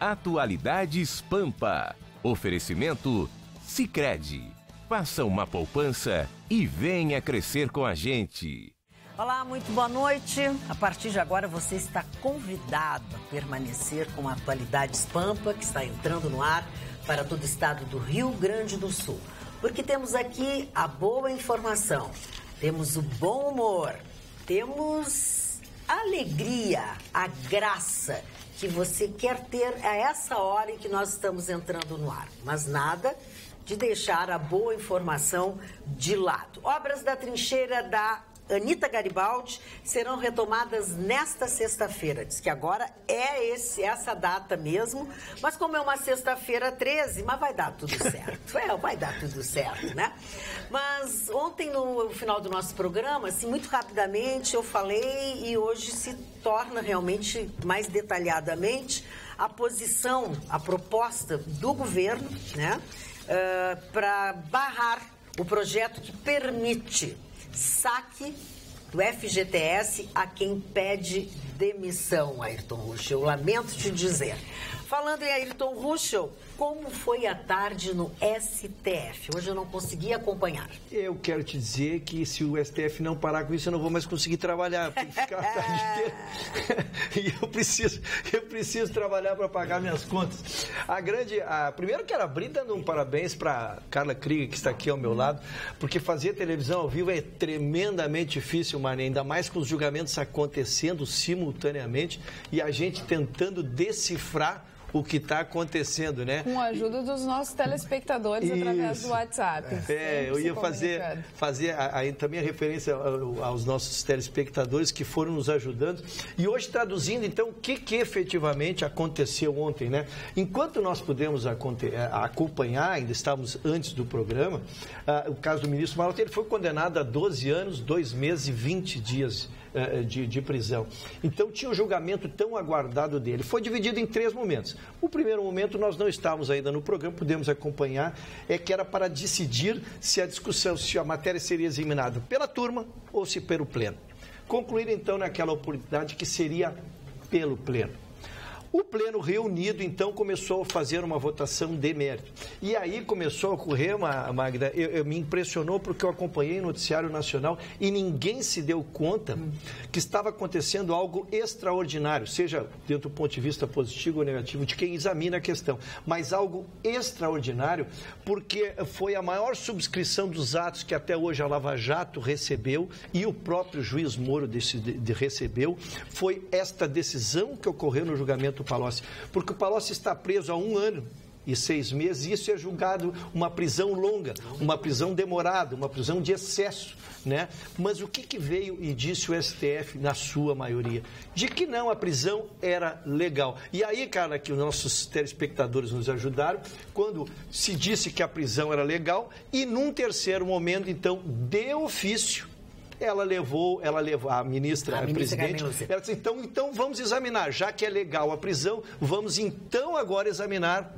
Atualidades Pampa. Oferecimento Sicredi. Faça uma poupança e venha crescer com a gente. Olá, muito boa noite. A partir de agora você está convidado a permanecer com a Atualidades Pampa, que está entrando no ar para todo o estado do Rio Grande do Sul. Porque temos aqui a boa informação, temos o bom humor, temos a alegria, a graça que você quer ter a essa hora em que nós estamos entrando no ar. Mas nada de deixar a boa informação de lado. Obras da trincheira da Anita Garibaldi serão retomadas nesta sexta-feira. Diz que agora é essa data mesmo, mas como é uma sexta-feira 13, mas vai dar tudo certo. Vai dar tudo certo, né? Mas ontem, no final do nosso programa, assim, muito rapidamente eu falei e hoje se torna realmente mais detalhadamente a posição, a proposta do governo, né? Para barrar o projeto que permite saque do FGTS a quem pede demissão, Ayrton Ruschel. Eu lamento te dizer. Falando em Ayrton Ruschel, como foi a tarde no STF? Hoje eu não consegui acompanhar. Eu quero te dizer que se o STF não parar com isso, eu não vou mais conseguir trabalhar. Tem que ficar a tarde inteira. E eu preciso trabalhar para pagar minhas contas. Primeiro quero abrir dando um parabéns para Carla Krieger, que está aqui ao meu lado, porque fazer televisão ao vivo é tremendamente difícil, Marne, ainda mais com os julgamentos acontecendo simultaneamente e a gente tentando decifrar o que está acontecendo, né? Com a ajuda dos nossos telespectadores através do WhatsApp. Eu ia fazer também a referência aos nossos telespectadores que foram nos ajudando. E hoje traduzindo, então, o que efetivamente aconteceu ontem, né? Enquanto nós pudemos acompanhar, ainda estávamos antes do programa, o caso do ministro Malta, ele foi condenado a 12 anos, 2 meses e 20 dias de prisão. Então, tinha o julgamento tão aguardado dele. Foi dividido em 3 momentos. O primeiro momento, nós não estávamos ainda no programa, podemos acompanhar, que era para decidir se a matéria seria examinada pela turma ou se pelo pleno. Concluir, então, naquela oportunidade que seria pelo pleno. O pleno reunido, então, começou a fazer uma votação de mérito. E aí começou a ocorrer, Magda, me impressionou porque eu acompanhei o noticiário nacional e ninguém se deu conta que estava acontecendo algo extraordinário, seja dentro do ponto de vista positivo ou negativo, de quem examina a questão, mas algo extraordinário porque foi a maior subscrição dos atos que até hoje a Lava Jato recebeu e o próprio juiz Moro recebeu, foi esta decisão que ocorreu no julgamento do Palocci, porque o Palocci está preso há 1 ano e 6 meses, e isso é julgado uma prisão longa, uma prisão demorada, uma prisão de excesso, né? Mas o que veio e disse o STF na sua maioria? De que não, a prisão era legal. E aí, cara, que os nossos telespectadores nos ajudaram, quando se disse que a prisão era legal, e num terceiro momento, então, de ofício, ela levou a ministra, a presidente, ela disse, então vamos examinar, já que é legal a prisão, vamos então agora examinar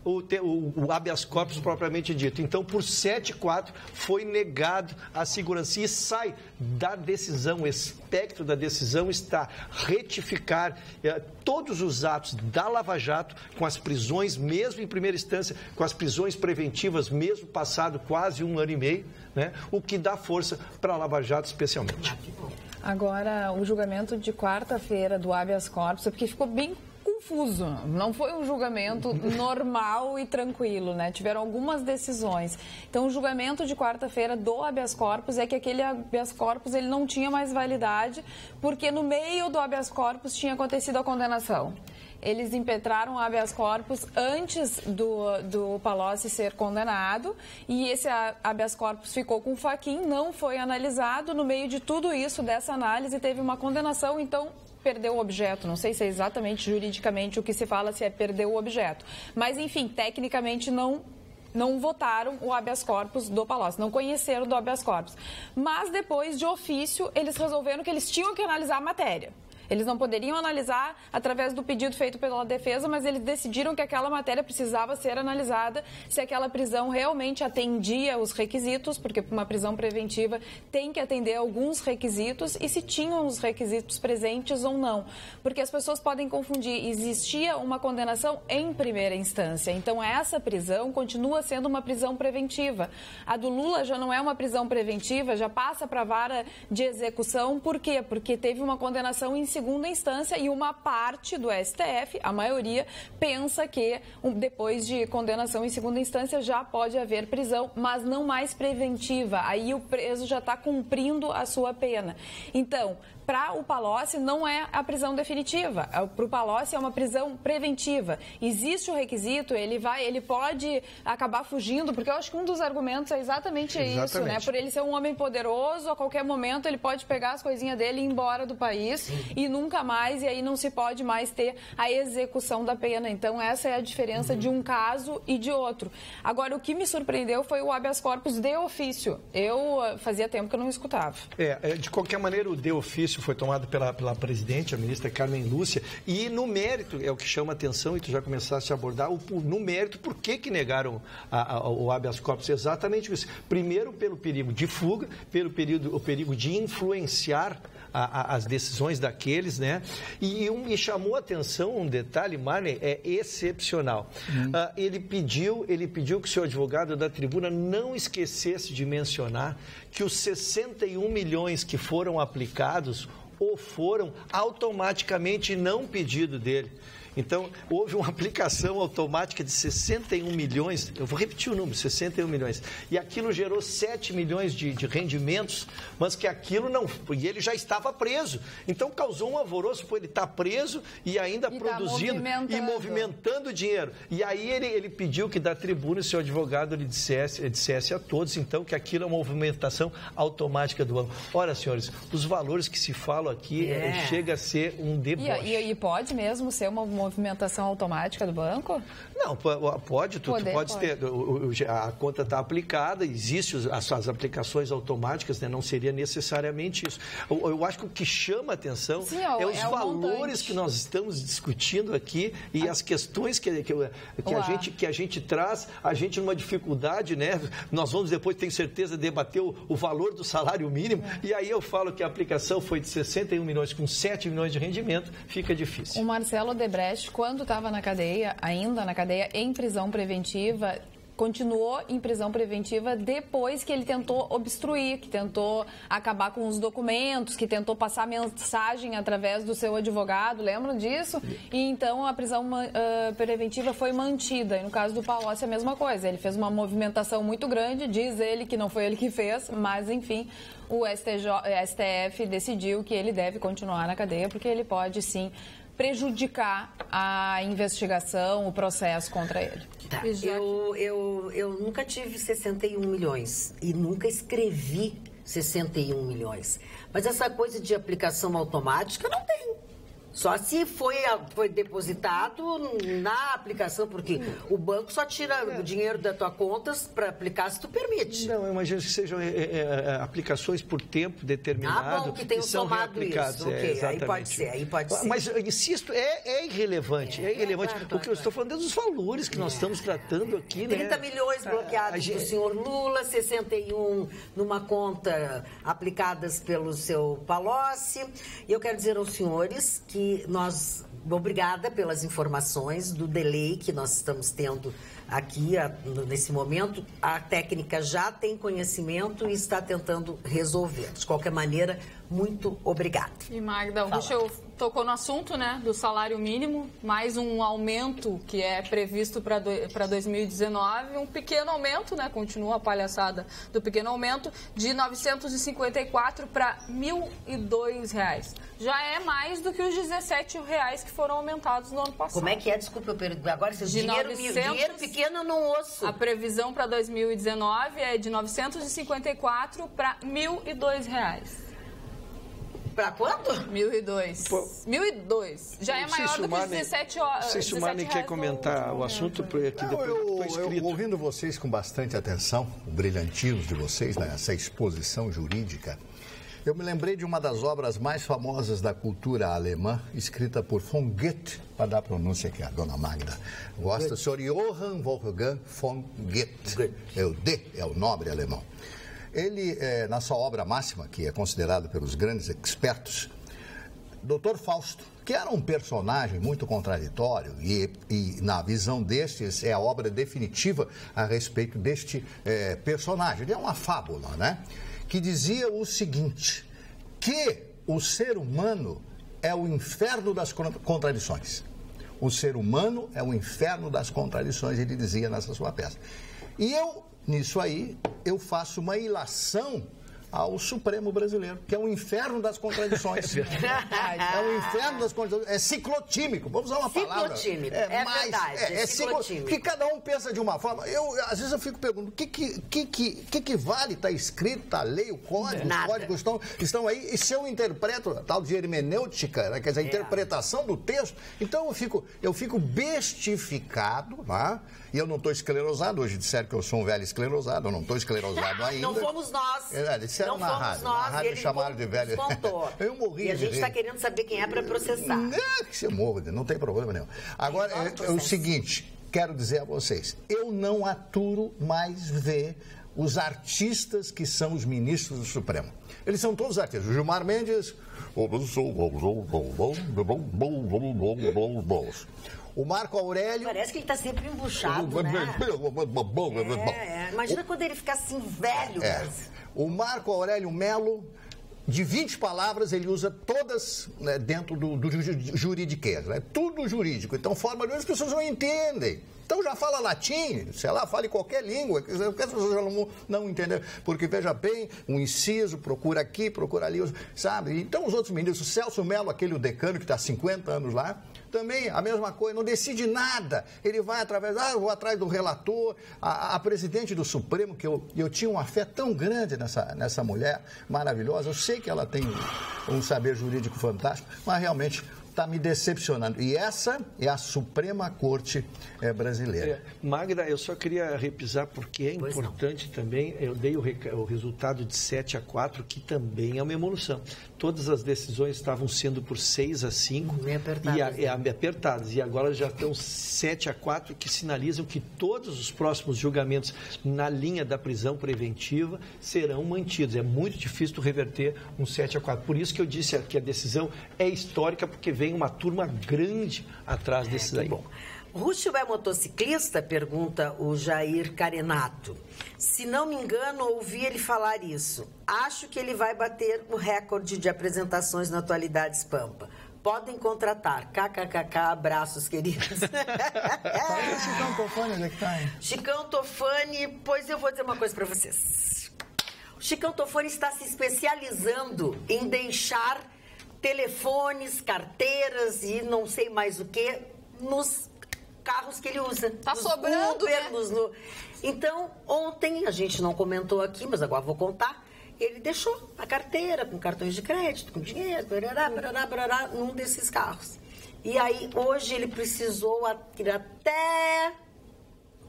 o habeas corpus propriamente dito. Então, por 7-4, foi negado a segurança. E sai da decisão, o espectro da decisão está retificar todos os atos da Lava Jato, com as prisões, mesmo em primeira instância, com as prisões preventivas, mesmo passado quase 1 ano e meio, né? O que dá força para a Lava Jato especialmente. Agora, o julgamento de quarta-feira do habeas corpus, porque ficou bem confuso, não foi um julgamento normal e tranquilo, né? Tiveram algumas decisões. Então, o julgamento de quarta-feira do habeas corpus é que aquele habeas corpus ele não tinha mais validade, porque no meio do habeas corpus tinha acontecido a condenação. Eles impetraram o habeas corpus antes do Palocci ser condenado e esse habeas corpus ficou com o faquin, não foi analisado. No meio de tudo isso, dessa análise, teve uma condenação, então perdeu o objeto. Não sei se é exatamente juridicamente o que se fala, se é perder o objeto. Mas, enfim, tecnicamente não votaram o habeas corpus do Palocci, não conheceram do habeas corpus. Mas depois, de ofício, eles resolveram que eles tinham que analisar a matéria. Eles não poderiam analisar através do pedido feito pela defesa, mas eles decidiram que aquela matéria precisava ser analisada se aquela prisão realmente atendia os requisitos, porque uma prisão preventiva tem que atender alguns requisitos, e se tinham os requisitos presentes ou não. Porque as pessoas podem confundir, existia uma condenação em primeira instância, então essa prisão continua sendo uma prisão preventiva. A do Lula já não é uma prisão preventiva, já passa para a vara de execução. Por quê? Porque teve uma condenação em segunda instância e uma parte do STF, a maioria, pensa que depois de condenação em segunda instância já pode haver prisão, mas não mais preventiva. Aí o preso já está cumprindo a sua pena. Então, para o Palocci não é a prisão definitiva. Para o Palocci é uma prisão preventiva. Existe o requisito, ele pode acabar fugindo, porque eu acho que um dos argumentos é exatamente isso, né? Por ele ser um homem poderoso, a qualquer momento ele pode pegar as coisinhas dele e ir embora do país e nunca mais, e aí não se pode mais ter a execução da pena. Então essa é a diferença de um caso e de outro. Agora, o que me surpreendeu foi o habeas corpus de ofício. Eu fazia tempo que eu não escutava. De qualquer maneira, o de ofício foi tomado pela presidente, a ministra Carmen Lúcia, e no mérito, é o que chama a atenção, e tu já começaste a abordar, no mérito, por que negaram o habeas corpus? Exatamente isso. Primeiro, pelo perigo de fuga, pelo perigo de influenciar as decisões daqueles, né? E me chamou a atenção um detalhe, Marley, é excepcional. Ele pediu que o seu advogado da tribuna não esquecesse de mencionar que os 61 milhões que foram aplicados ou foram automaticamente não pedido dele. Então, houve uma aplicação automática de 61 milhões, eu vou repetir o número, 61 milhões, e aquilo gerou 7 milhões de rendimentos, mas que aquilo não... E ele já estava preso, então causou um alvoroço por ele estar preso e ainda produzindo e movimentando dinheiro. E aí ele pediu que da tribuna o seu advogado lhe dissesse a todos, então, que aquilo é uma movimentação automática do banco. Ora, senhores, os valores que se falam aqui chega a ser um deboche. E pode mesmo ser uma movimentação automática do banco? Não, pode, tu pode ter, a conta está aplicada, existem as aplicações automáticas, né? Não seria necessariamente isso. Eu acho que o que chama a atenção os valores que nós estamos discutindo aqui e as questões que a gente traz, a gente numa dificuldade, né? Nós vamos depois, tenho certeza, debater o valor do salário mínimo, e aí eu falo que a aplicação foi de 61 milhões com 7 milhões de rendimento, fica difícil. O Marcelo Odebrecht, quando estava na cadeia, ainda na cadeia, em prisão preventiva, continuou em prisão preventiva depois que ele tentou obstruir, que tentou acabar com os documentos, que tentou passar mensagem através do seu advogado, lembram disso? E então a prisão preventiva foi mantida. E no caso do Palocci é a mesma coisa, ele fez uma movimentação muito grande, diz ele que não foi ele que fez, mas enfim, o STF decidiu que ele deve continuar na cadeia, porque ele pode sim prejudicar a investigação, o processo contra ele. Tá. Eu nunca tive 61 milhões e nunca escrevi 61 milhões. Mas essa coisa de aplicação automática não tem. Só se foi depositado na aplicação, porque o banco só tira o dinheiro da tua conta para aplicar se tu permite. Não, eu imagino que sejam aplicações por tempo determinado que tenham são reaplicados. Isso. Okay, aí pode ser. Mas, insisto, é irrelevante. Claro, o que eu estou falando é dos valores que nós estamos tratando aqui. 30 milhões bloqueados do senhor Lula, 61 numa conta aplicadas pelo seu Palocci. E eu quero dizer aos senhores que obrigada pelas informações do delay que nós estamos tendo aqui nesse momento. A técnica já tem conhecimento e está tentando resolver. De qualquer maneira, muito obrigada. E Magda, tocou no assunto, né, do salário mínimo, mais um aumento que é previsto para 2019, um pequeno aumento, né, continua a palhaçada do pequeno aumento, de R$ 954 para R$ 1.002. Já é mais do que os R$ 17 que foram aumentados no ano passado. Como é que é? Desculpa, eu pergunto. Agora, dinheiro pequeno eu não ouço. A previsão para 2019 é de R$ 954 para R$ 1.002. Para quanto? 1.002. 1.002. Já é maior do que os 17 horas. Não sei se o Marley quer comentar o assunto, porque aqui depois foi escrito. Eu, ouvindo vocês com bastante atenção, o brilhantismo de vocês, nessa exposição jurídica, Eu me lembrei de uma das obras mais famosas da cultura alemã, escrita por von Goethe, para dar a pronúncia que a dona Magda gosta, o senhor Johann Wolfgang von Goethe. O D é o nobre alemão. Ele, na sua obra máxima, que é considerada pelos grandes expertos, Dr. Fausto, que era um personagem muito contraditório e na visão destes, é a obra definitiva a respeito deste personagem. Ele é uma fábula, né? Que dizia o seguinte, que o ser humano é o inferno das contradições. O ser humano é o inferno das contradições, ele dizia nessa sua peça. E eu, nisso aí, eu faço uma ilação ao Supremo brasileiro, que é o inferno das contradições. É o inferno das contradições. É ciclotímico. Vamos usar uma palavra. Ciclotímico. É ciclotímico. Que cada um pensa de uma forma. Às vezes eu fico perguntando, o que vale? Está escrito, está a lei, o código, os códigos estão aí. E se eu interpreto a tal de hermenêutica, né, quer dizer, a interpretação do texto, então eu fico bestificado, né? E eu não estou esclerosado. Hoje disseram que eu sou um velho esclerosado, eu não estou esclerosado ainda. Não fomos nós. Disseram na rádio. Ele chamaram de velho. Eu morri. E a gente está querendo saber quem é para processar. Que você morra, não tem problema nenhum. Agora, é o seguinte, quero dizer a vocês, eu não aturo mais ver os artistas que são os ministros do Supremo. Eles são todos artistas. O Gilmar Mendes... O Marco Aurélio... Parece que ele está sempre embuchado, né? Imagina quando ele ficar assim, velho. O Marco Aurélio Melo, de 20 palavras, ele usa todas, né, dentro do juridiquês. Né? Tudo jurídico. Então, forma de as pessoas não entendem. Então já fala latim, sei lá, fale qualquer língua, que as pessoas já não entendem. Porque, veja bem, um inciso, procura aqui, procura ali, sabe? Então os outros ministros, o Celso Mello, aquele decano que está há 50 anos lá, também a mesma coisa, não decide nada. Ele vai através, eu vou atrás do relator, a presidente do Supremo, que eu tinha uma fé tão grande nessa mulher maravilhosa. Eu sei que ela tem um saber jurídico fantástico, mas realmente está me decepcionando. E essa é a Suprema Corte brasileira. Magda, eu só queria repisar, porque é importante também, eu dei o resultado de 7-4, que também é uma evolução. Todas as decisões estavam sendo por 6-5 apertadas. E agora já estão 7-4, que sinalizam que todos os próximos julgamentos na linha da prisão preventiva serão mantidos. É muito difícil reverter um 7-4. Por isso que eu disse que a decisão é histórica, porque vem uma turma grande atrás desses aí. Bom. Rússio é motociclista? Pergunta o Jair Carenato. Se não me engano, ouvi ele falar isso. Acho que ele vai bater o recorde de apresentações na Atualidades Pampa. Podem contratar. KKKK, abraços, queridos. Fala o Chicão Tofani, onde é que tá, hein? Chicão Tofani, pois eu vou dizer uma coisa para vocês. O Chicão Tofani está se especializando em deixar telefones, carteiras e não sei mais o que nos carros que ele usa. Tá sobrando, Uber, né? Então, ontem, a gente não comentou aqui, mas agora vou contar, ele deixou a carteira com cartões de crédito, com dinheiro, num desses carros. E aí, hoje, ele precisou ir até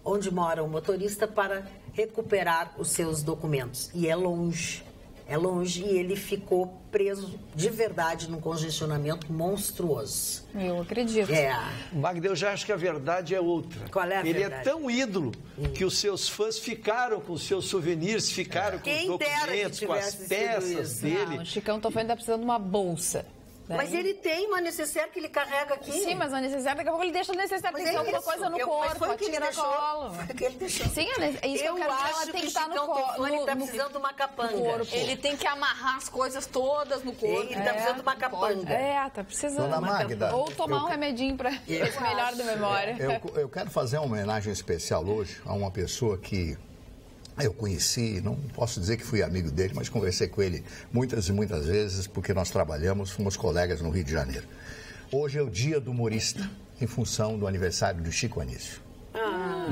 onde mora o motorista para recuperar os seus documentos. E é longe. É longe e ele ficou preso de verdade num congestionamento monstruoso. Eu acredito. Magda, eu já acho que a verdade é outra. Qual é a verdade? Ele é tão ídolo que os seus fãs ficaram com os seus souvenirs, ficaram com os documentos, com as peças dele. Não, o Chicão Tofani está precisando de uma bolsa. Daí... Mas ele tem uma necessaire que ele carrega aqui. Sim, mas a necessaire, daqui a pouco ele deixa a necessaire, tem que ter alguma coisa no corpo, foi o que ele deixou. Foi o que ele deixou. Sim, é isso que eu quero dizer, ela tem que estar no corpo. Ele está precisando de uma capanga. Ele tem que amarrar as coisas todas no corpo. Ele está precisando de uma capanga. Tá precisando. Dona Magda, ou tomar um remedinho para esse melhor da memória. Eu quero fazer uma homenagem especial hoje a uma pessoa que eu conheci, não posso dizer que fui amigo dele, mas conversei com ele muitas e muitas vezes, porque nós trabalhamos, fomos colegas no Rio de Janeiro. Hoje é o dia do humorista, em função do aniversário do Chico Anísio.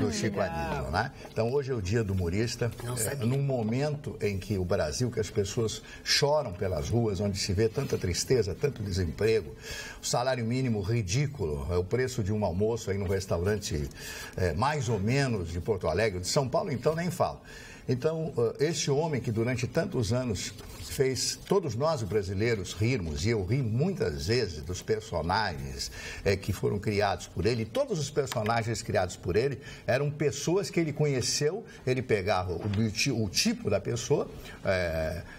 Do Chico Anísio, né? Então, hoje é o dia do humorista, num momento em que o Brasil, que as pessoas choram pelas ruas, onde se vê tanta tristeza, tanto desemprego, o salário mínimo ridículo, o preço de um almoço aí no restaurante mais ou menos de Porto Alegre, de São Paulo, então nem falo. Então, esse homem que durante tantos anos fez todos nós brasileiros rirmos, e eu ri muitas vezes dos personagens que foram criados por ele, todos os personagens criados por ele eram pessoas que ele conheceu, ele pegava o tipo da pessoa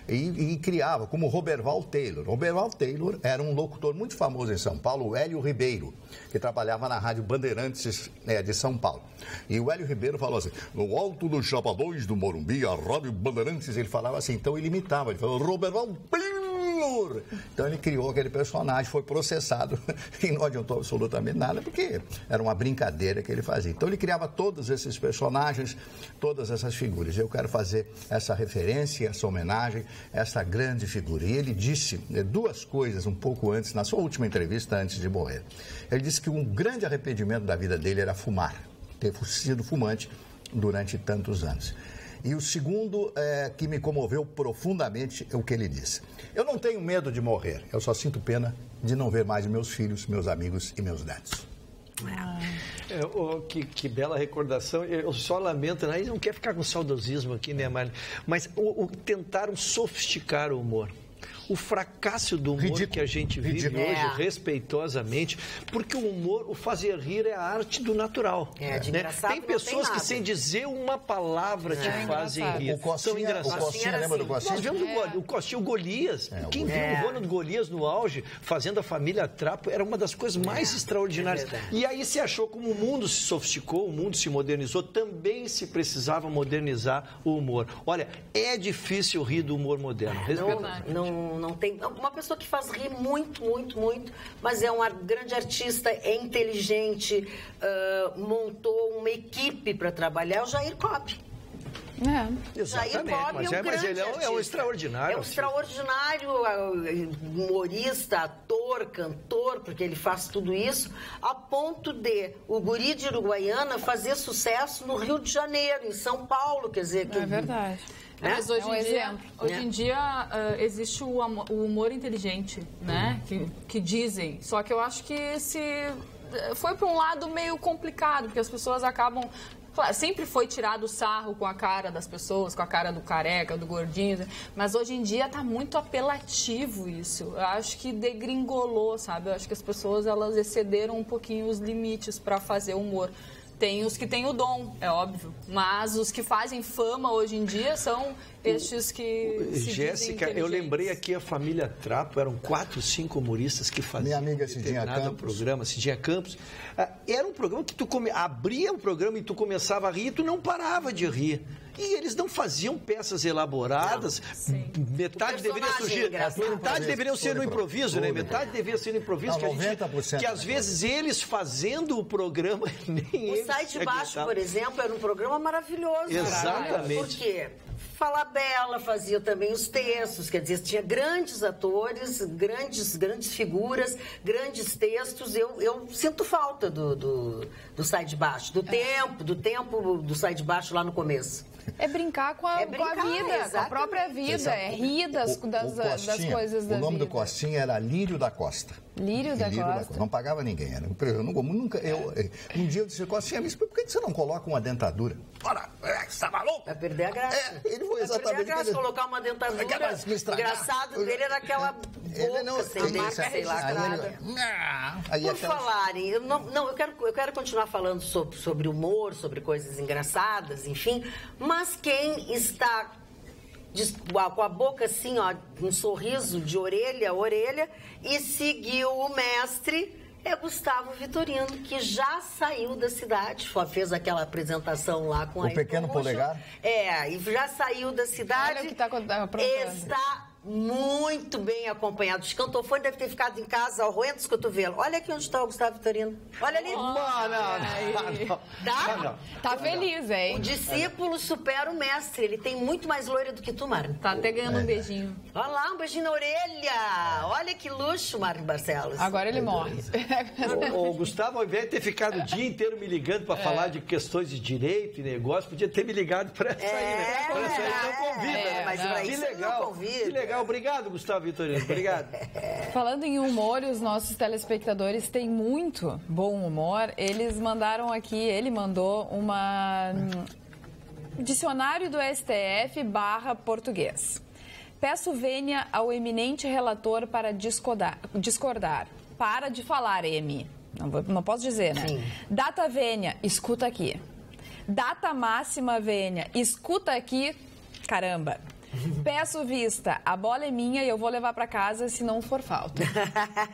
e criava, como Roberval Taylor. Roberval Taylor era um locutor muito famoso em São Paulo, o Hélio Ribeiro, que trabalhava na Rádio Bandeirantes de São Paulo. E o Hélio Ribeiro falou assim, no alto dos Chapadões do Morumbi, a Rádio Bandeirantes, ele falava assim, então ele imitava, ele falou, Roberval Taylor. Então ele criou aquele personagem, foi processado e não adiantou absolutamente nada, porque era uma brincadeira que ele fazia. Então ele criava todos esses personagens, todas essas figuras. Eu quero fazer essa referência, essa homenagem, essa grande figura. E ele disse duas coisas um pouco antes, na sua última entrevista, antes de morrer. Ele disse que um grande arrependimento da vida dele era fumar, ter sido fumante durante tantos anos. E o segundo que me comoveu profundamente é o que ele disse. Eu não tenho medo de morrer, eu só sinto pena de não ver mais meus filhos, meus amigos e meus netos. Que bela recordação. Eu só lamento, né? Ele não quer ficar com saudosismo aqui, né, Marlene? Mas tentaram sofisticar o humor. O fracasso do humor que a gente vive hoje, respeitosamente, porque o humor, o fazer rir é a arte do natural. De né? engraçado Tem pessoas que, sem dizer uma palavra, te fazem rir. O Costinha, lembra do Costinha? Nós vemos o Costinha, o Golias. Quem viu o Ronald Golias no auge, fazendo a família Trapo, era uma das coisas mais extraordinárias. E aí se achou, como o mundo se sofisticou, o mundo se modernizou, também se precisava modernizar o humor. Olha, é difícil rir do humor moderno. Não tem. Uma pessoa que faz rir muito, muito, muito, mas é uma grande artista, é inteligente, montou uma equipe para trabalhar, é o Jair Cobb. Exatamente, mas ele é um extraordinário. É um extraordinário humorista, ator, cantor, porque ele faz tudo isso, a ponto de o guri de Uruguaiana fazer sucesso no Rio de Janeiro, em São Paulo, quer dizer... É verdade. Mas hoje em dia existe o humor inteligente, né? Que dizem. Só que eu acho que foi para um lado meio complicado, porque as pessoas acabam... Claro, sempre foi tirado o sarro com a cara das pessoas, com a cara do careca, do gordinho, mas hoje em dia está muito apelativo isso. Eu acho que degringolou, sabe? Eu acho que as pessoas elas excederam um pouquinho os limites para fazer humor. Tem os que têm o dom, é óbvio, mas os que fazem fama hoje em dia são estes que Jéssica, eu lembrei aqui a família Trapo, eram 4, 5 humoristas que faziam minha amiga Cidinha Campos. Programa, Cidinha Campos. Era um programa que tu abria o programa e tu começava a rir e tu não parava de rir. E eles não faziam peças elaboradas, metade deveria surgir, metade deveriam ser no improviso, né? Metade deveria ser no improviso, que às vezes eles fazendo o programa, nem eles... O Sai de Baixo, por exemplo, era um programa maravilhoso. Exatamente. Por quê? Fala Bela fazia também os textos, quer dizer, tinha grandes atores, grandes figuras, grandes textos. Eu sinto falta do Sai de Baixo, do tempo do Sai de Baixo lá no começo. É brincar com a vida, exatamente. com a própria vida, rir das coisas da vida. O nome do Costinha era Lírio da Costa. Lírio da Costa. Não pagava ninguém. Um dia eu disse, Costinha, mas por que você não coloca uma dentadura? Ora, você tá maluco? Vai perder a graça. Ele foi exatamente... Vai perder a graça, colocar uma dentadura. O engraçado dele era aquela boca sem marca registrada. Por falarem, eu quero continuar falando sobre humor, sobre coisas engraçadas, enfim, mas quem está com a boca assim, ó, um sorriso de orelha a orelha e seguiu o mestre é Gustavo Vitorino, que já saiu da cidade, fez aquela apresentação lá com o Pequeno Polegar. E já saiu da cidade. Olha o que está aprontando. Está muito bem acompanhado. Os cantofones devem ter ficado em casa roendo os cotovelos. Olha aqui onde está o Gustavo Vitorino. Olha ali. Tá feliz, hein? O discípulo supera o mestre. Ele tem muito mais loira do que tu, Marlene. Tá até ganhando um beijinho. Olha lá, um beijinho na orelha. Olha que luxo, Marlene Barcelos. Agora ele morre. O Gustavo, ao invés de ter ficado o dia inteiro me ligando para falar de questões de direito e negócio, podia ter me ligado para essa aí, né? Para essa aí não convida, mas para isso legal, não convida. Que legal. Obrigado, Gustavo Vitorino. Obrigado. Falando em humor, os nossos telespectadores têm muito bom humor. Eles mandaram aqui, ele mandou Dicionário do STF/português. Peço vênia ao eminente relator para discordar. Para de falar, M. Não posso dizer, né? Sim. Data vênia, escuta aqui. Data máxima vênia, escuta aqui, caramba. Peço vista, a bola é minha e eu vou levar para casa se não for falta.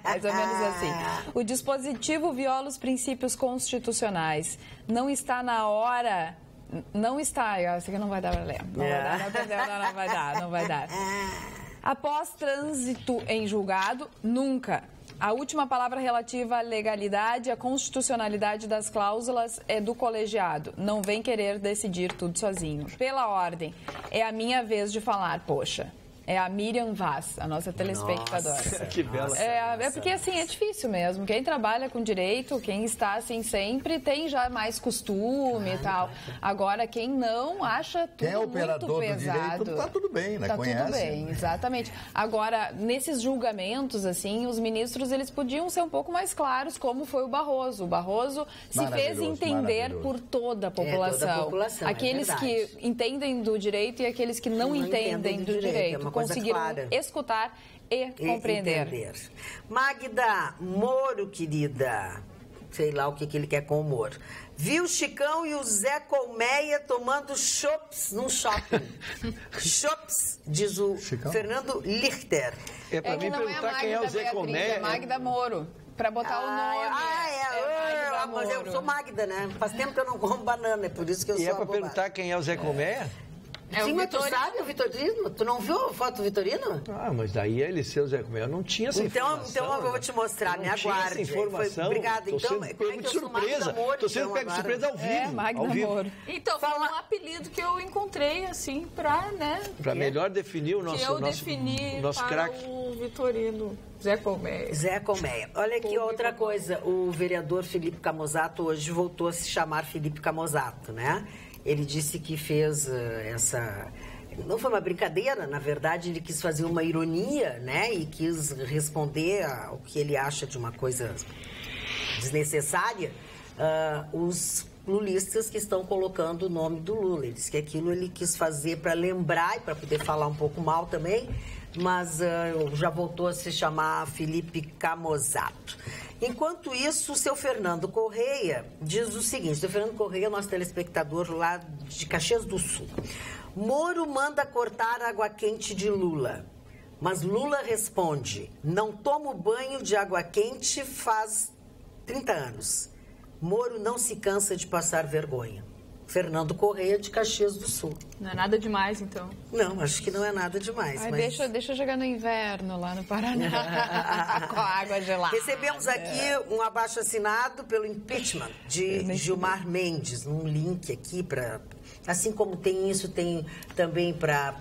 Mais ou menos assim. O dispositivo viola os princípios constitucionais. Não está na hora... Não está... Isso aqui não vai dar para ler. Não vai dar. Após trânsito em julgado, nunca. A última palavra relativa à legalidade e à constitucionalidade das cláusulas é do colegiado. Não vem querer decidir tudo sozinho. Pela ordem, é a minha vez de falar, poxa. É a Miriam Vaz, a nossa telespectadora. Nossa, que bela. É porque, assim, é difícil mesmo. Quem trabalha com direito, quem está assim sempre, tem já mais costume e tal. Agora, quem não, acha tudo muito pesado. Quem é operador do direito, tá tudo bem, né? Tá Conhece. Tudo bem, exatamente. Agora, nesses julgamentos, assim, os ministros, eles podiam ser um pouco mais claros, como foi o Barroso. O Barroso se fez entender por toda a população. Toda a população, aqueles que entendem do direito e aqueles que não entendem do direito. Conseguiram escutar e compreender. Magda, Moro, querida, sei lá o que ele quer com o Moro. Viu o Chicão e o Zé Colmeia tomando chops num shopping. Chops, diz o Chicão? Fernando Lichter. É para mim perguntar quem é o Zé Colmeia. É Magda Moro. Para botar o nome. Mas eu sou Magda, né? Faz tempo que eu não como banana, é por isso que eu sou. E é para perguntar quem é o Zé Colmeia? Sim, mas tu sabe o Vitorino? Tu não viu a foto do Vitorino? Mas daí ele ser o Zé Colmeia. Eu não tinha essa informação. Então eu vou te mostrar, me aguarde. Essa informação. Obrigada. Então, pego de surpresa. Estou sendo pego de surpresa ao vivo. Magda Moro. Então, foi um apelido que eu encontrei, assim, para melhor definir o nosso craque. O Vitorino. Zé Colmeia. Zé Colmeia. Olha aqui outra coisa. O vereador Felipe Camozato hoje voltou a se chamar Felipe Camozato, né? Ele disse que fez essa... Não foi uma brincadeira, na verdade, ele quis fazer uma ironia, né? E quis responder ao que ele acha de uma coisa desnecessária. Os lulistas que estão colocando o nome do Lula. Ele disse que aquilo ele quis fazer para lembrar e para poder falar um pouco mal também, mas já voltou a se chamar Felipe Camozato. Enquanto isso, o seu Fernando Correia diz o seguinte, o seu Fernando Correia é nosso telespectador lá de Caxias do Sul. Moro manda cortar água quente de Lula, mas Lula responde, não tomo banho de água quente faz 30 anos. Moro não se cansa de passar vergonha. Fernando Correia, de Caxias do Sul. Não é nada demais, então? Não, acho que não é nada demais. Mas... Deixa eu jogar no inverno, lá no Paraná, com água gelada. Recebemos aqui um abaixo-assinado pelo impeachment de Gilmar Mendes, um link aqui para... Assim como tem isso, tem também para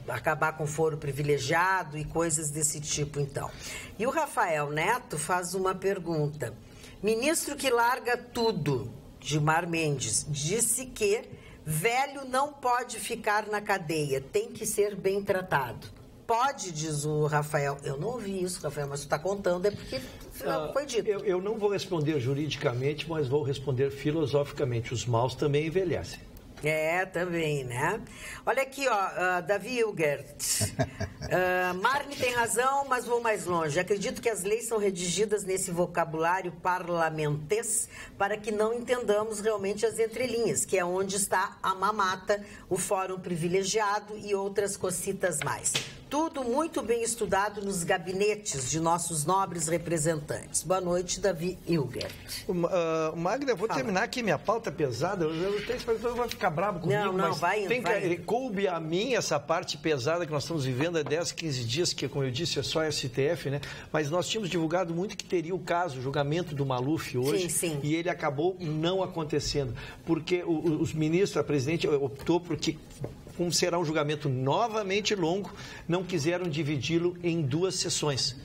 acabar com foro privilegiado e coisas desse tipo, então. E o Rafael Neto faz uma pergunta. Ministro que larga tudo... Gilmar Mendes, disse que velho não pode ficar na cadeia, tem que ser bem tratado. Pode, diz o Rafael. Eu não ouvi isso, Rafael, mas tu está contando, é porque foi dito. Eu não vou responder juridicamente, mas vou responder filosoficamente. Os maus também envelhecem. Também, né? Olha aqui, ó, Davi Hilgert. Marne tem razão, mas vou mais longe. Acredito que as leis são redigidas nesse vocabulário parlamentês para que não entendamos realmente as entrelinhas, que é onde está a mamata, o fórum privilegiado e outras cocitas mais. Tudo muito bem estudado nos gabinetes de nossos nobres representantes. Boa noite, Davi Hilgert. Magda, eu vou terminar aqui minha pauta pesada. Eu tenho que vai ficar bravo comigo, mas vai. Coube a mim essa parte pesada que nós estamos vivendo há 10, 15 dias, que, como eu disse, é só STF, né? Mas nós tínhamos divulgado muito que teria o caso, o julgamento do Maluf hoje, sim. E ele acabou não acontecendo, porque os ministros, a presidente optou por que, como será um julgamento novamente longo, não quiseram dividi-lo em 2 sessões.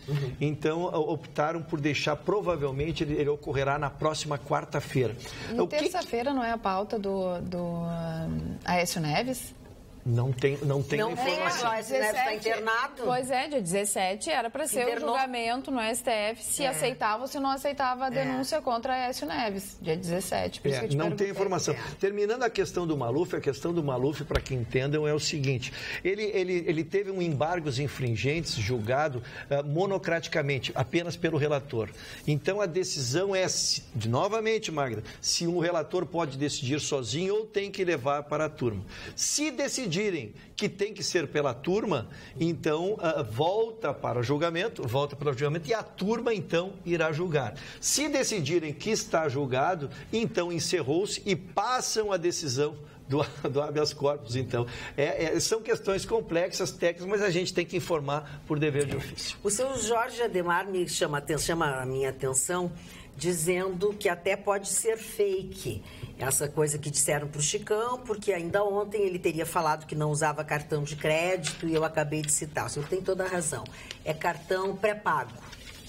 Então, optaram por deixar, provavelmente, ele ocorrerá na próxima quarta-feira. Terça-feira não é a pauta do Aécio Neves? Não tem informação. O Aécio Neves está internado. Pois é, dia 17 era para ser o julgamento no STF, se aceitava ou se não aceitava a denúncia contra Aécio Neves, dia 17. Por isso que eu te não tem informação. Terminando a questão do Maluf, para que entendam, é o seguinte, ele teve um embargos infringentes julgado monocraticamente, apenas pelo relator. Então, a decisão é, novamente, Magda, se um relator pode decidir sozinho ou tem que levar para a turma. Se decidirem que tem que ser pela turma, então volta para o julgamento e a turma, então, irá julgar. Se decidirem que está julgado, então encerrou-se e passam a decisão do habeas corpus. Então, são questões complexas, técnicas, mas a gente tem que informar por dever de ofício. O seu Jorge Ademar me chama a minha atenção, dizendo que até pode ser fake essa coisa que disseram para o Chicão, porque ainda ontem ele teria falado que não usava cartão de crédito e eu acabei de citar. O senhor tem toda a razão. É cartão pré-pago,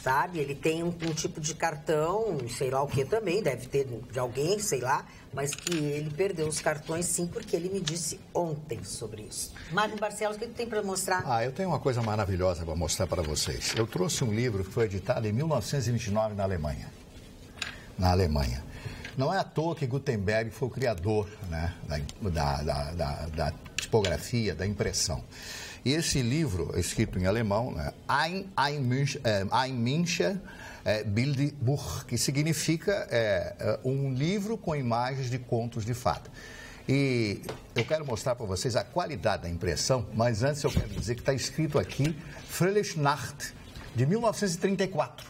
sabe? Ele tem um tipo de cartão, sei lá o que também, deve ter de alguém, sei lá, mas que ele perdeu os cartões sim, porque ele me disse ontem sobre isso. Mário Barcelos, o que tem para mostrar? Eu tenho uma coisa maravilhosa para mostrar para vocês. Eu trouxe um livro que foi editado em 1929 na Alemanha. Não é à toa que Gutenberg foi o criador, né, da tipografia, da impressão. E esse livro, escrito em alemão, né, Ein München Bilderbuch, que significa um livro com imagens de contos de fada. E eu quero mostrar para vocês a qualidade da impressão, mas antes eu quero dizer que está escrito aqui Fröhliche Nacht, de 1934.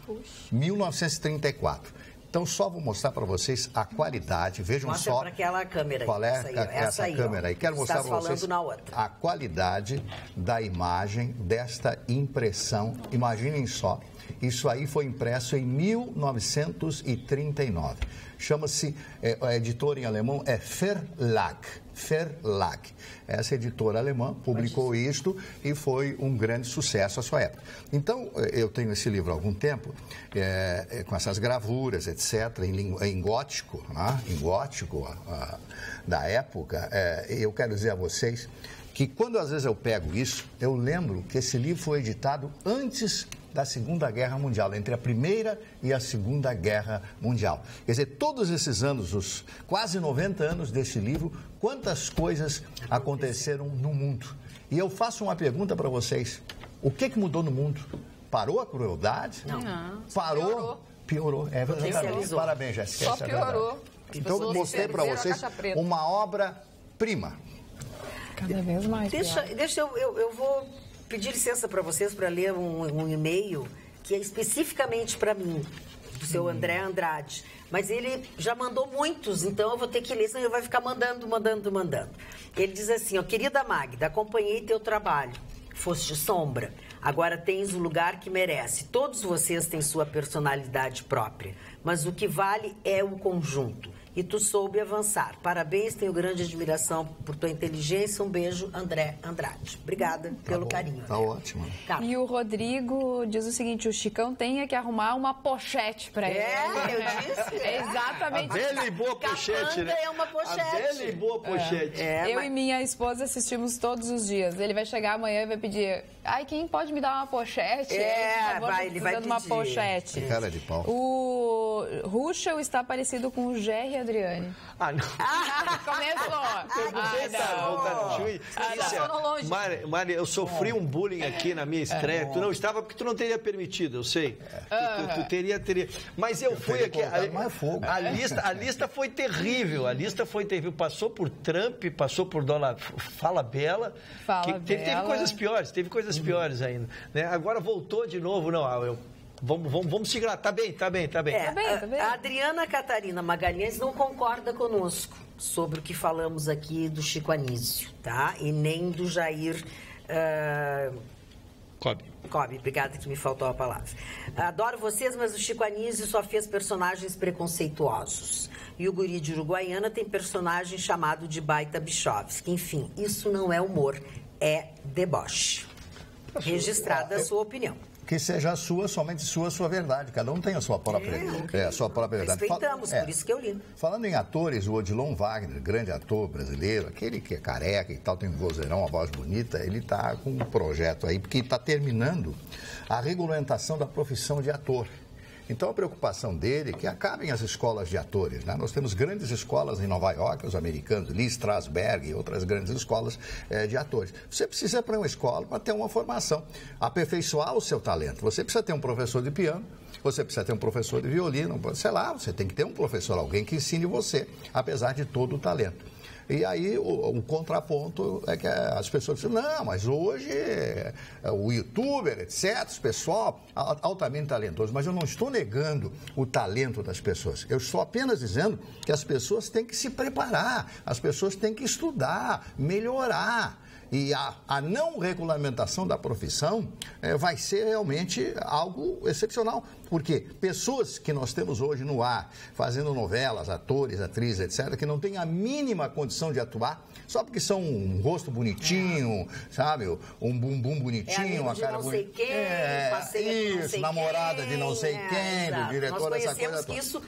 1934. Então, só vou mostrar para vocês a qualidade. Vejam Mostra só para aquela câmera. Qual é essa câmera aí. Quero mostrar para vocês a qualidade da imagem desta impressão. Imaginem só, isso aí foi impresso em 1939. Chama-se, a editora em alemão é Verlag. Essa editora alemã publicou isto e foi um grande sucesso à sua época. Então, eu tenho esse livro há algum tempo, com essas gravuras, etc., em gótico, né? Da época. Eu quero dizer a vocês que quando às vezes eu pego isso, eu lembro que esse livro foi editado antes da Segunda Guerra Mundial, entre a Primeira e a Segunda Guerra Mundial. Quer dizer, todos esses anos, os quase 90 anos desse livro, quantas coisas aconteceram no mundo. E eu faço uma pergunta para vocês. O que mudou no mundo? Parou a crueldade? Não. Parou? Piorou. É verdade. Parabéns, Jéssica. Só piorou. Então, eu mostrei para vocês uma obra-prima. Cada vez mais. Deixa eu vou pedir licença para vocês para ler um e-mail que é especificamente para mim, do seu André Andrade. Mas ele já mandou muitos, então eu vou ter que ler, senão ele vai ficar mandando. Ele diz assim, querida Magda, acompanhei teu trabalho, foste sombra, agora tens o lugar que merece. Todos vocês têm sua personalidade própria, mas o que vale é o conjunto. E tu soube avançar. Parabéns, tenho grande admiração por tua inteligência. Um beijo, André Andrade. Obrigada pelo carinho. Tá ótimo. E o Rodrigo diz o seguinte, o Chicão tem que arrumar uma pochete para ele. Eu disse. É exatamente. A velha e boa pochete, né? É uma pochete. A velha e boa pochete. Eu e minha esposa assistimos todos os dias. Ele vai chegar amanhã e vai pedir, quem pode me dar uma pochete? Ele vai pedir. Uma pochete. Cara de pau. O Ruschel está parecido com o Jerry Adriane. Não. Começou. Mari, eu sofri um bullying aqui na minha estreia. Tu não estava porque tu não teria permitido, eu sei. Tu teria. Mas eu fui aqui. A lista foi terrível. Passou por Trump, passou por Dona Fala Bela. Teve coisas piores ainda. Né? Agora voltou de novo. Vamos segurar. Tá bem. A Adriana Catarina Magalhães não concorda conosco sobre o que falamos aqui do Chico Anísio, tá? E nem do Jair... Cobb, obrigada que me faltou a palavra. Adoro vocês, mas o Chico Anísio só fez personagens preconceituosos. E o guri de Uruguaiana tem personagem chamado de Baita Bichovski. Enfim, isso não é humor, é deboche. registrada a sua opinião. Que seja a sua, somente sua verdade. Cada um tem a sua própria, a sua própria verdade. Respeitamos, por isso que eu li. Falando em atores, o Odilon Wagner, grande ator brasileiro, aquele que é careca e tal, tem um vozeirão, uma voz bonita, ele está com um projeto aí, porque está terminando a regulamentação da profissão de ator. Então, a preocupação dele é que acabem as escolas de atores, né? Nós temos grandes escolas em Nova York, os americanos, Lee Strasberg e outras grandes escolas de atores. Você precisa ir para uma escola para ter uma formação, aperfeiçoar o seu talento. Você precisa ter um professor de piano, você precisa ter um professor de violino, sei lá, você tem que ter um professor, alguém que ensine você, apesar de todo o talento. E aí o contraponto é que as pessoas dizem, não, mas hoje o youtuber, etc., esse pessoal altamente talentoso, mas eu não estou negando o talento das pessoas. Eu estou apenas dizendo que as pessoas têm que se preparar, as pessoas têm que estudar, melhorar. E a não regulamentação da profissão vai ser realmente algo excepcional. Porque pessoas que nós temos hoje no ar, fazendo novelas, atores, atrizes, etc., que não têm a mínima condição de atuar, só porque são um rosto bonitinho, sabe? Um bumbum bonitinho, uma cara bonita. Isso, namorada de não sei quem, do diretor, essa coisa toda.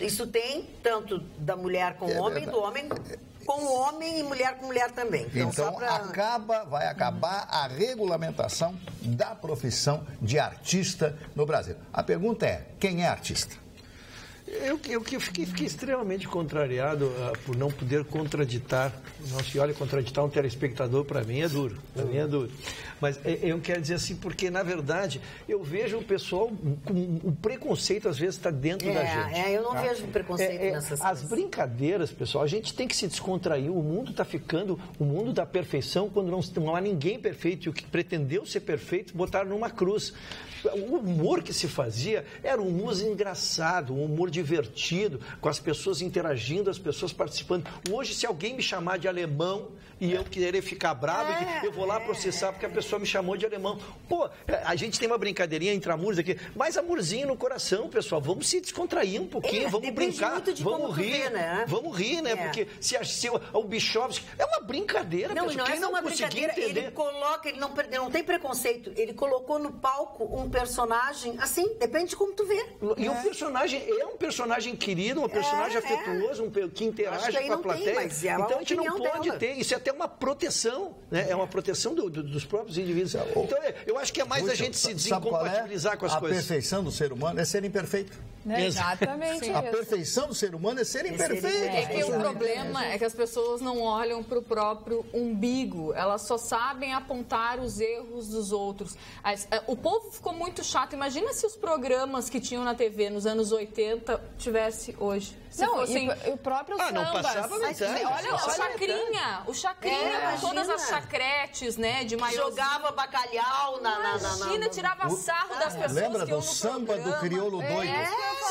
Isso tem tanto da mulher com o homem, do homem com o homem e mulher com mulher também. Então vai acabar a regulamentação da profissão de artista no Brasil. A pergunta é, quem é artista? Eu fiquei extremamente contrariado por não poder contraditar. Nossa, e olha, contraditar um telespectador para mim é duro. Para mim é duro. Mas eu quero dizer assim, porque, na verdade, eu vejo o pessoal com o preconceito, às vezes, está dentro da gente. Eu não vejo preconceito nessas as coisas. Brincadeiras, pessoal, a gente tem que se descontrair. O mundo está ficando o mundo da perfeição quando não há ninguém perfeito. E o que pretendeu ser perfeito, botaram numa cruz. O humor que se fazia era um humor engraçado, um humor divertido, com as pessoas interagindo, as pessoas participando. Hoje, se alguém me chamar de alemão e eu querer ficar bravo, eu vou lá processar porque a pessoa me chamou de alemão. Pô, a gente tem uma brincadeirinha entre amores aqui, mas amorzinho no coração, pessoal. Vamos se descontrair um pouquinho, vamos brincar, vamos rir, né? Vamos rir, né? Porque se o Bichovski é uma brincadeira, não, pessoal. Não, quem não é uma brincadeira, entender... ele coloca, ele não tem preconceito, ele colocou no palco um personagem, assim, depende de como tu vê. E o personagem é um personagem querido, um personagem afetuoso, que interage com a plateia. Então a gente não pode ter, isso é até uma proteção, né? É uma proteção dos próprios indivíduos. Então eu acho que é mais a gente se desincompatibilizar com as coisas. A perfeição do ser humano é ser imperfeito. Exatamente. A perfeição do ser humano é ser imperfeito. É que o problema é que as pessoas não olham para o próprio umbigo, elas só sabem apontar os erros dos outros. O povo ficou muito chato. Imagina se os programas que tinham na TV nos anos 80 tivesse hoje. Se fossem... e o próprio sambas. Não passava metade. Olha o Chacrinha, todas as chacretes, né, de maiozinho. Jogava bacalhau Imagina, tirava sarro das pessoas lembra que iam do no samba programa. do crioulo doido?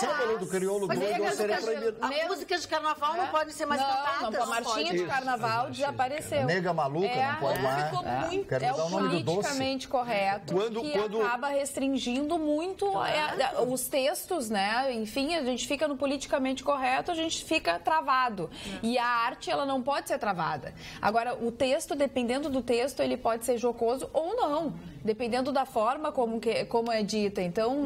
Samba do crioulo doido seria proibido. As músicas de carnaval não podem ser mais cantadas. Não, a marchinha de carnaval desapareceu. Nega maluca não pode mais. Ficou muito... Quero dar o nome do doce. Politicamente correto, que acaba restringindo muito os textos, né? Enfim, a gente fica no politicamente correto, a gente fica travado. E a arte, ela não pode ser travada. Agora, o texto, dependendo do texto, ele pode ser jocoso ou não, dependendo da forma como é dita. Então,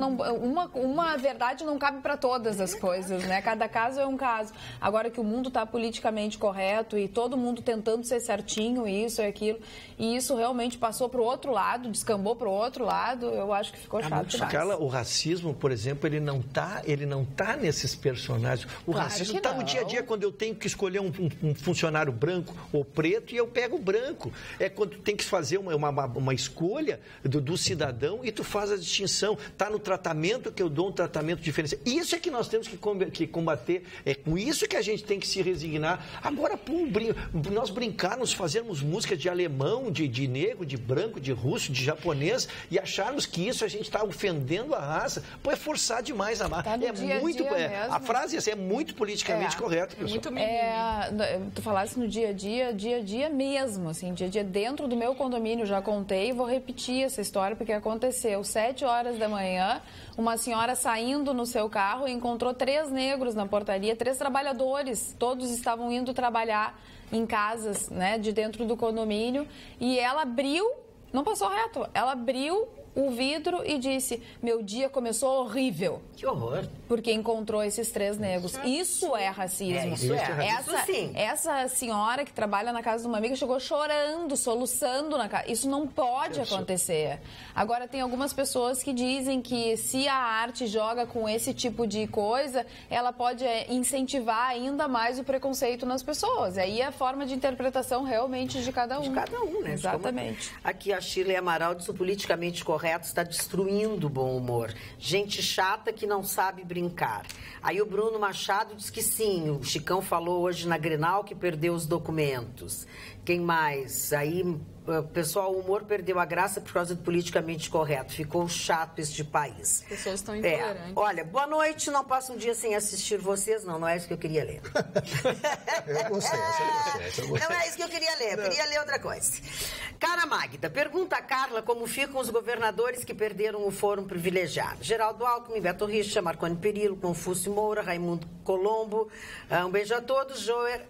uma verdade não cabe para todas as coisas, né? Cada caso é um caso. Agora que o mundo está politicamente correto e todo mundo tentando ser certinho, isso e aquilo, e isso realmente passou para o outro lado, descambou para o outro lado, eu acho que ficou chato demais. Carla, o racismo, por exemplo, ele não tá nesses personagens. O racismo está no dia a dia, quando eu tenho que escolher um funcionário branco ou preto e eu pego o branco. É quando tu tem que fazer uma escolha do cidadão e tu faz a distinção. Está no tratamento que eu dou um tratamento diferenciado. Isso é que nós temos que combater. É com isso que a gente tem que se resignar. Agora, nós brincarmos, fazermos música de alemão, de negro, de branco, de russo, de japonês e acharmos que isso a gente está ofendendo a raça. Pô, é forçar demais a massa. A frase é muito politicamente correta, pessoal. Tu falasse no dia a dia mesmo, assim, dia a dia dentro do meu condomínio, já contei e vou repetir essa história porque aconteceu 7 horas da manhã, uma senhora saindo no seu carro e encontrou 3 negros na portaria, 3 trabalhadores, todos estavam indo trabalhar em casas, né, de dentro do condomínio, e ela abriu Não passou reto. Ela abriu o vidro e disse: meu dia começou horrível. Que horror. Porque encontrou esses 3 negros. Isso é racismo. Isso é. Essa senhora que trabalha na casa de uma amiga chegou chorando, soluçando na casa. Isso não pode acontecer. Agora, tem algumas pessoas que dizem que se a arte joga com esse tipo de coisa, ela pode incentivar ainda mais o preconceito nas pessoas. Aí é a forma de interpretação realmente de cada um. De cada um, né? Exatamente. Aqui a Shirley Amaral diz: o politicamente correto está destruindo o bom humor. Gente chata que não sabe brincar. Aí o Bruno Machado diz que sim, o Chicão falou hoje na Grenal que perdeu os documentos. Quem mais? Aí, pessoal, o humor perdeu a graça por causa do politicamente correto. Ficou chato este país. As pessoas estão intolerantes. Olha, boa noite, não passo um dia sem assistir vocês. Não é isso que eu queria ler. Eu gostei. Não é isso que eu queria ler. Eu queria ler outra coisa. Cara Magda, pergunta a Carla como ficam os governadores que perderam o fórum privilegiado. Geraldo Alckmin, Beto Richa, Marconi Perillo, Confúcio Moura, Raimundo Colombo. Um beijo a todos. Joer,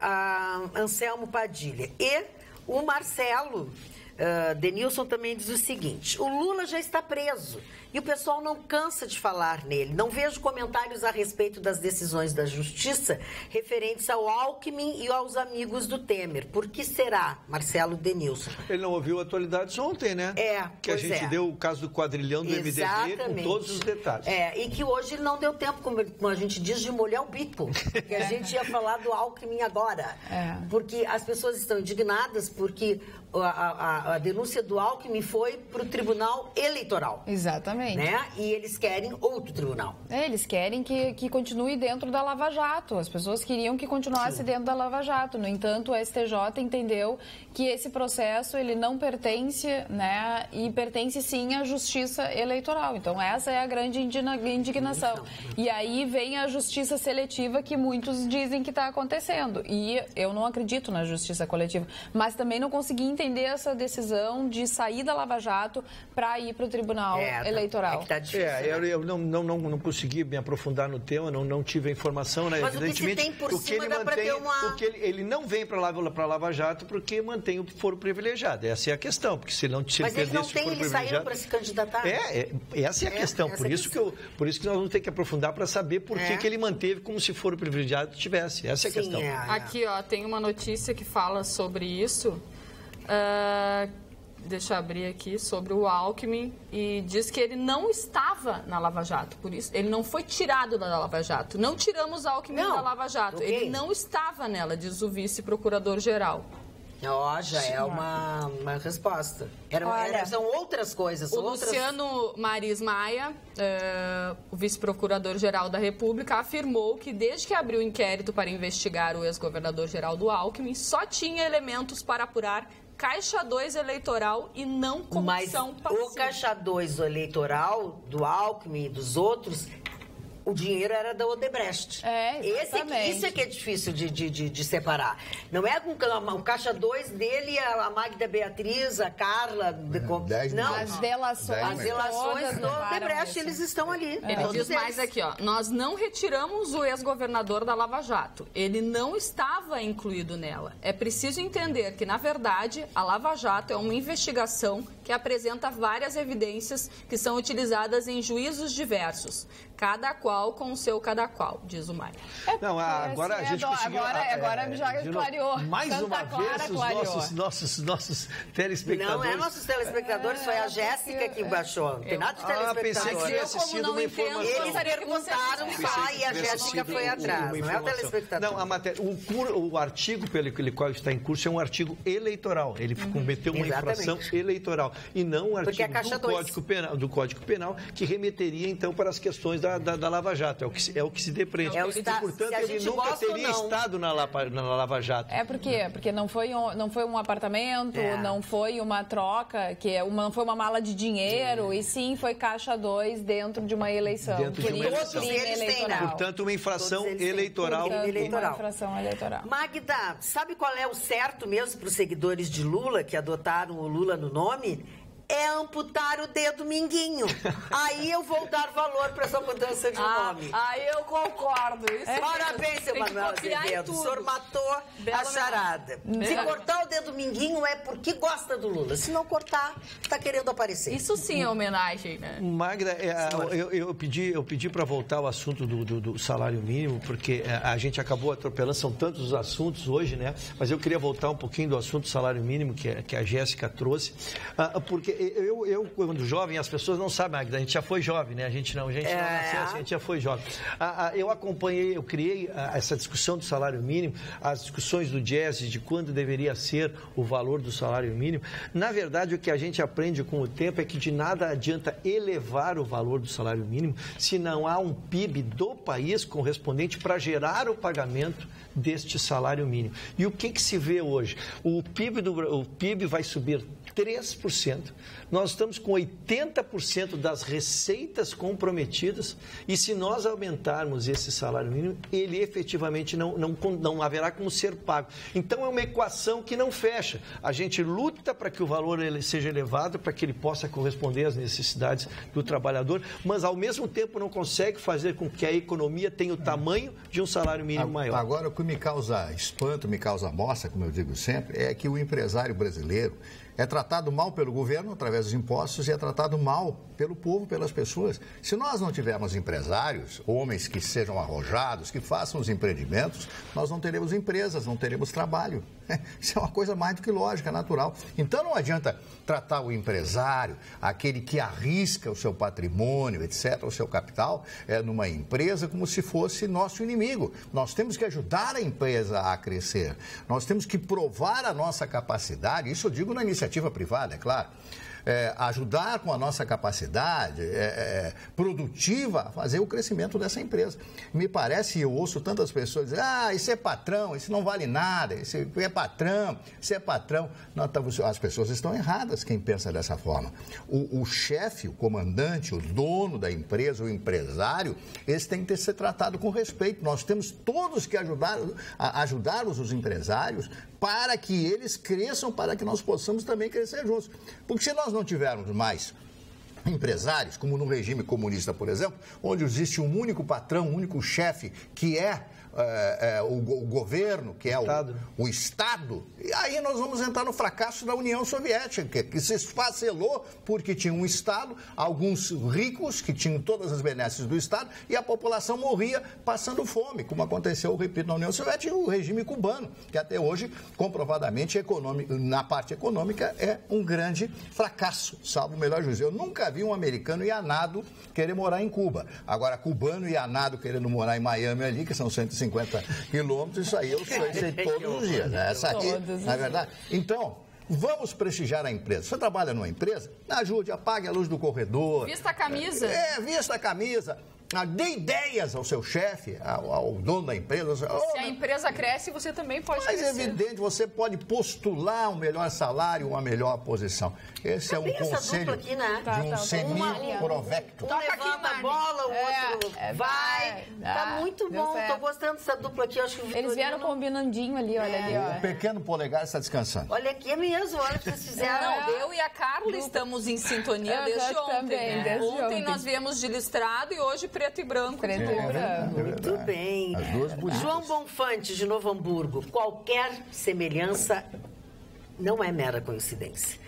Anselmo Padilha. E o Marcelo Denilson também diz o seguinte: o Lula já está preso e o pessoal não cansa de falar nele. Não vejo comentários a respeito das decisões da Justiça referentes ao Alckmin e aos amigos do Temer. Por que será, Marcelo Denilson? Ele não ouviu atualidades ontem, né? Que a gente deu o caso do quadrilhão do MDB com todos os detalhes. E que hoje ele não deu tempo, como a gente diz, de molhar o bico. Que a gente ia falar do Alckmin agora. Porque as pessoas estão indignadas porque a denúncia do Alckmin foi para o Tribunal Eleitoral. Exatamente. Né? E eles querem outro tribunal. Eles querem que continue dentro da Lava Jato. As pessoas queriam que continuasse dentro da Lava Jato. No entanto, o STJ entendeu que esse processo ele não pertence, né? E pertence sim à Justiça Eleitoral. Então, essa é a grande indignação. E aí vem a justiça seletiva que muitos dizem que está acontecendo. E eu não acredito na justiça coletiva. Mas também não consegui entender essa decisão de sair da Lava Jato para ir para o Tribunal Eleitoral. Que tá difícil, eu não consegui me aprofundar no tema, não tive a informação, né? Mas evidentemente, o que se tem por cima dá para ter uma... Ele não vem para a Lava Jato porque mantém o foro privilegiado. Essa é a questão, porque se ele não Mas ele não tem, ele saiu para se candidatar. Essa é a questão. Por isso que nós vamos ter que aprofundar para saber por que ele manteve como se foro privilegiado tivesse. Essa é a questão. Aqui, tem uma notícia que fala sobre isso. Deixa eu abrir aqui, sobre o Alckmin, e diz que ele não estava na Lava Jato, por isso ele não foi tirado da Lava Jato. Não tiramos Alckmin da Lava Jato, ele não estava nela, diz o vice-procurador-geral. Já é uma resposta. São outras coisas. Luciano Maris Maia, o vice-procurador-geral da República, afirmou que desde que abriu o inquérito para investigar o ex-governador-geral do Alckmin, só tinha elementos para apurar Caixa 2 eleitoral e não comissão passiva. O Caixa 2 eleitoral do Alckmin e dos outros, o dinheiro era da Odebrecht. Isso é que é difícil de separar. Não é com o Caixa 2 dele, a Magda Beatriz, a Carla... Não, as delações do Odebrecht, eles estão ali. Ele diz mais aqui, nós não retiramos o ex-governador da Lava Jato. Ele não estava incluído nela. É preciso entender que, na verdade, a Lava Jato é uma investigação que apresenta várias evidências que são utilizadas em juízos diversos. Cada qual com o seu cada qual, diz o Maia. Agora a gente conseguiu... Agora já clareou. Mais Santa uma vez, os nossos telespectadores... Não é nossos telespectadores, foi a Jéssica que baixou. Não tem nada de telespectador. Pensei que tinha assistido uma informação. Eles perguntaram e a Jéssica foi atrás. Não é o telespectador. Não, a matéria... O artigo pelo qual está em curso é um artigo eleitoral. Ele cometeu uma infração eleitoral. E não um artigo do Código Penal que remeteria, então, para as questões da Lava Jato. É o que se depreende. Portanto, ele nunca teria estado na Lava Jato. Por quê? Porque não foi um apartamento, não foi uma troca, não foi uma mala de dinheiro, e sim foi Caixa 2 dentro de uma eleição. Portanto, uma infração eleitoral. Magda, sabe qual é o certo mesmo para os seguidores de Lula, que adotaram o Lula no nome? é amputar o dedo mindinho. Aí eu vou dar valor para essa mudança de nome. Aí eu concordo. Isso Parabéns, seu Manuel Azevedo. O senhor matou a charada. Se cortar o dedo mindinho é porque gosta do Lula. Se não cortar, tá querendo aparecer. Isso sim é homenagem, né? Magda, eu pedi para voltar ao assunto do salário mínimo, porque a gente acabou atropelando, são tantos os assuntos hoje, né? Mas eu queria voltar um pouquinho do assunto do salário mínimo que a Jéssica trouxe, porque eu, quando jovem, as pessoas não sabem, Magda, a gente já foi jovem, né? A gente não nasceu assim, a gente já foi jovem. Eu acompanhei, eu criei essa discussão do salário mínimo, as discussões do Jazz de quando deveria ser o valor do salário mínimo. Na verdade, o que a gente aprende com o tempo é que de nada adianta elevar o valor do salário mínimo se não há um PIB do país correspondente para gerar o pagamento deste salário mínimo. E o que se vê hoje? O PIB vai subir 3%. Nós estamos com 80% das receitas comprometidas e se nós aumentarmos esse salário mínimo, ele efetivamente não haverá como ser pago. Então é uma equação que não fecha. A gente luta para que o valor seja elevado, para que ele possa corresponder às necessidades do trabalhador, mas ao mesmo tempo não consegue fazer com que a economia tenha o tamanho de um salário mínimo maior. Agora, o que me causa espanto, me causa moça, como eu digo sempre, é que o empresário brasileiro é tratado mal pelo governo através dos impostos e é tratado mal pelo povo, pelas pessoas. Se nós não tivermos empresários, homens que sejam arrojados, que façam os empreendimentos, nós não teremos empresas, não teremos trabalho. Isso é uma coisa mais do que lógica, natural. Então não adianta tratar o empresário, aquele que arrisca o seu patrimônio, etc., o seu capital, numa empresa como se fosse nosso inimigo. Nós temos que ajudar a empresa a crescer. Nós temos que provar a nossa capacidade, isso eu digo na iniciativa privada, é claro. Ajudar com a nossa capacidade produtiva a fazer o crescimento dessa empresa. Me parece, eu ouço tantas pessoas dizer, isso é patrão, isso não vale nada, isso é patrão, isso é patrão. Não, as pessoas estão erradas, quem pensa dessa forma. O chefe, o comandante, o dono da empresa, o empresário, esse tem que ser tratado com respeito. Nós temos todos que ajudar os empresários para que eles cresçam, para que nós possamos também crescer juntos. Porque se nós não tivermos mais empresários, como no regime comunista, por exemplo, onde existe um único patrão, um único chefe, que é o governo, que é o Estado, e aí nós vamos entrar no fracasso da União Soviética, que se esfacelou porque tinha um Estado, alguns ricos que tinham todas as benesses do Estado e a população morria passando fome, como aconteceu, repito, na União Soviética e o regime cubano, que até hoje, comprovadamente, na parte econômica, é um grande fracasso, salvo o melhor juízo. Eu nunca vi um americano e a nado querer morar em Cuba. Agora, cubano e a nado querendo morar em Miami ali, que são 150 quilômetros, isso aí eu sei todos os dias, né? Essa aqui, não é verdade? Então, vamos prestigiar a empresa. Você trabalha numa empresa? Ajude, apague a luz do corredor. Vista a camisa. Vista a camisa. Dê ideias ao seu chefe, ao dono da empresa. Se a empresa cresce, você também pode crescer. Mas é evidente, você pode postular um melhor salário, uma melhor posição. Esse é um conselho aqui, né? de um semi-provecto. Um levanta a bola, o outro vai. Tá muito bom, tô gostando dessa dupla aqui. Acho que eles vieram combinandinho ali, olha ali, ó. O pequeno polegar está descansando. Olha aqui mesmo, olha o que vocês fizeram. Eu e a Carla estamos em sintonia desde ontem. Também, desde ontem nós viemos de listrado e hoje preto e branco. Preto e branco. Muito bem. As duas bonitas. João Bonfante, de Novo Hamburgo. Qualquer semelhança não é mera coincidência.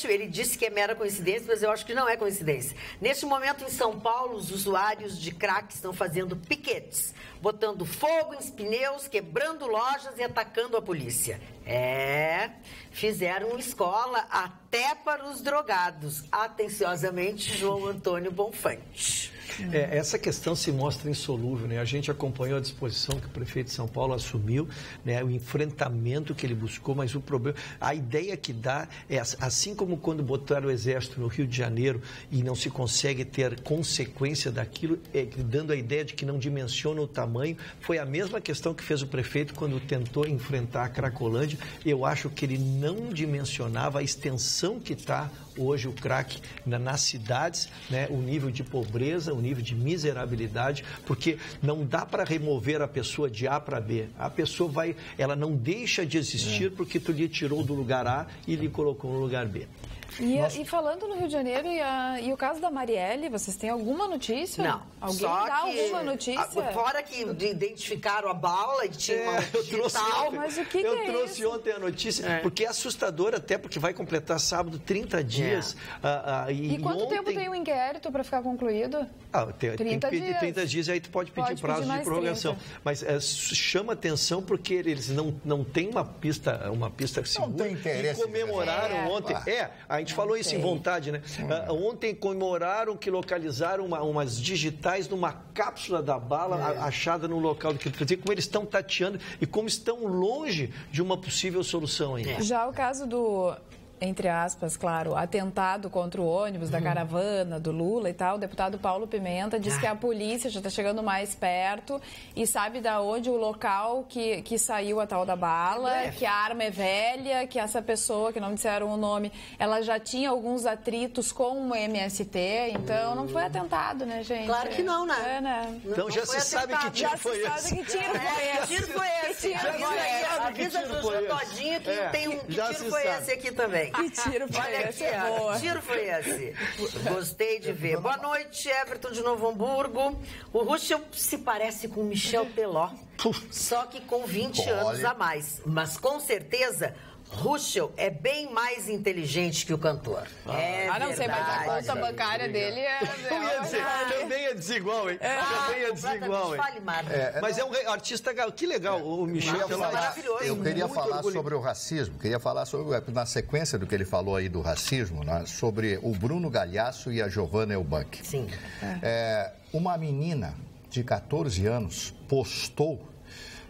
Ele disse que é mera coincidência, mas eu acho que não é coincidência. Neste momento, em São Paulo, os usuários de crack estão fazendo piquetes, botando fogo em pneus, quebrando lojas e atacando a polícia. Fizeram escola até para os drogados. Atenciosamente, João Antônio Bonfante. Essa questão se mostra insolúvel, né? A gente acompanhou a disposição que o prefeito de São Paulo assumiu, né? O enfrentamento que ele buscou, mas o problema, a ideia que dá é assim como quando botaram o exército no Rio de Janeiro e não se consegue ter consequência daquilo, dando a ideia de que não dimensiona o tamanho, foi a mesma questão que fez o prefeito quando tentou enfrentar a Cracolândia. Eu acho que ele não dimensionava a extensão que está hoje o crack nas cidades, né? O nível de pobreza, o nível de miserabilidade, porque não dá para remover a pessoa de A para B. A pessoa ela não deixa de existir porque tu lhe tirou do lugar A e lhe colocou no lugar B. E falando no Rio de Janeiro e o caso da Marielle, vocês têm alguma notícia? Não. Alguém só dá que, alguma notícia? Fora que identificaram a bala e tinha uma digital. Mas o que eu é trouxe isso? ontem a notícia, porque é assustador até, porque vai completar sábado 30 dias. E quanto ontem... tempo tem um inquérito para ficar concluído? Tem que pedir 30 dias, aí tu pode pedir prazo de prorrogação. 30. Mas chama atenção porque eles não têm uma pista segura. Não tem interesse. E comemoraram ontem. A gente falou isso em vontade, né? Ontem comemoraram que localizaram umas digitais numa cápsula da bala achada no local do que como eles estão tateando e como estão longe de uma possível solução ainda. Já o caso do, entre aspas, claro, atentado contra o ônibus da caravana do Lula e tal, o deputado Paulo Pimenta disse que a polícia já está chegando mais perto e sabe da onde o local que saiu a tal da bala, que a arma é velha, que essa pessoa, que não disseram o nome, ela já tinha alguns atritos com o MST, então não foi atentado, né, gente? Claro que não, né? né? Então já se sabe que tiro foi esse. Que tiro foi esse? Tiro foi esse. Avisa do Todinho que tem um tiro foi esse aqui também. Que tiro foi Olha esse? aqui, que tiro foi esse? Gostei de ver. Boa noite, Everton de Novo Hamburgo. O Ruschel se parece com Michel Teló, só que com 20 anos a mais. Mas com certeza, Ruschel é bem mais inteligente que o cantor. Não sei, mas a conta bancária dele Também é desigual, hein? Também é desigual, hein? Fale, Marco. Mas é um artista... Que legal, o Michel Teló. Maravilhoso. Eu queria falar orgulhoso. sobre o racismo, na sequência do que ele falou aí do racismo, né, sobre o Bruno Galhaço e a Giovanna Elbank. Sim. Uma menina de 14 anos postou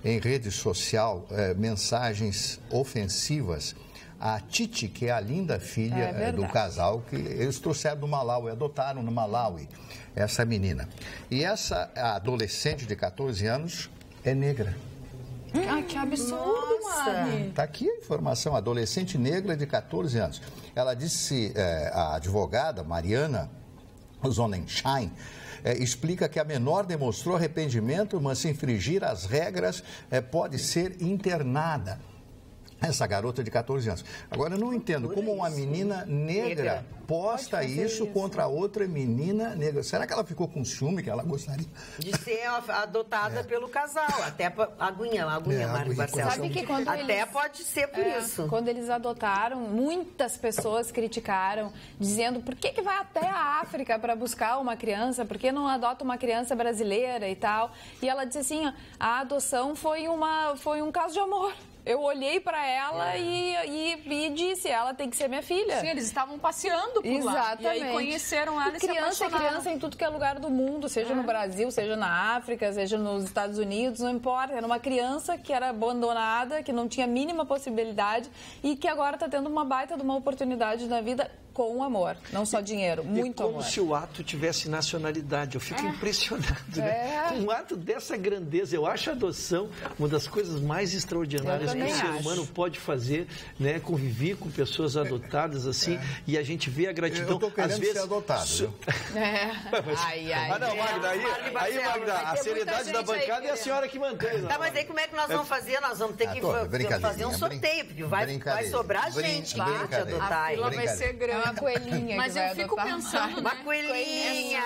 em rede social mensagens ofensivas à Titi, que é a linda filha do casal, que eles trouxeram do Malawi, adotaram no Malawi essa menina. E essa adolescente de 14 anos é negra. Que absurdo, Mari. Está aqui a informação, adolescente negra de 14 anos. Ela disse, a advogada Mariana Sonnenschein, explica que a menor demonstrou arrependimento, mas se infringir as regras pode ser internada. Essa garota de 14 anos. Agora, eu não entendo como uma menina negra posta isso contra outra menina negra. Será que ela ficou com ciúme, que ela gostaria? De ser adotada pelo casal. Até Aguinha, Mário Barcelos. Sabe que quando até pode ser por isso. Quando eles adotaram, muitas pessoas criticaram, dizendo por que vai até a África para buscar uma criança, por que não adota uma criança brasileira e tal. E ela disse assim, a adoção foi um caso de amor. Eu olhei para ela e disse, ela tem que ser minha filha. Sim, eles estavam passeando por lá. Exatamente. E aí conheceram ela e se apaixonaram. Criança em tudo que é lugar do mundo, seja no Brasil, seja na África, seja nos Estados Unidos, não importa. Era uma criança que era abandonada, que não tinha a mínima possibilidade e que agora está tendo uma baita de uma oportunidade na vida com amor, não só dinheiro, muito amor. Como se o ato tivesse nacionalidade. Eu fico impressionado, né? Um ato dessa grandeza. Eu acho a adoção uma das coisas mais extraordinárias que o ser humano pode fazer, né? Conviver com pessoas adotadas assim, e a gente vê a gratidão. Eu tô querendo às vezes ser adotado, viu? Não, Magda, aí, Magda, a seriedade da bancada é a senhora que mantém. Tá, mas aí como é que nós vamos fazer? Nós vamos ter que fazer um sorteio, porque vai sobrar gente lá de adotar. A fila vai ser grande. Uma coelhinha. Mas eu fico pensando, uma coelhinha.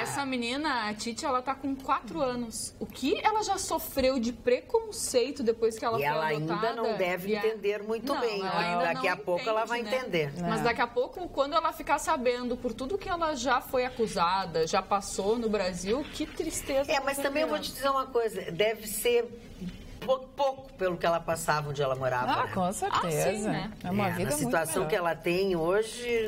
Essa menina, a Titi, ela tá com 4 anos. O que ela já sofreu de preconceito depois que ela foi adotada? E ela ainda não deve entender muito bem. Daqui a pouco ela vai entender. Mas daqui a pouco, quando ela ficar sabendo por tudo que ela já foi acusada, já passou no Brasil, que tristeza. Mas também eu vou te dizer uma coisa. Deve ser pouco pelo que ela passava onde ela morava. Com certeza. Sim, né? É uma vida a situação muito que ela tem hoje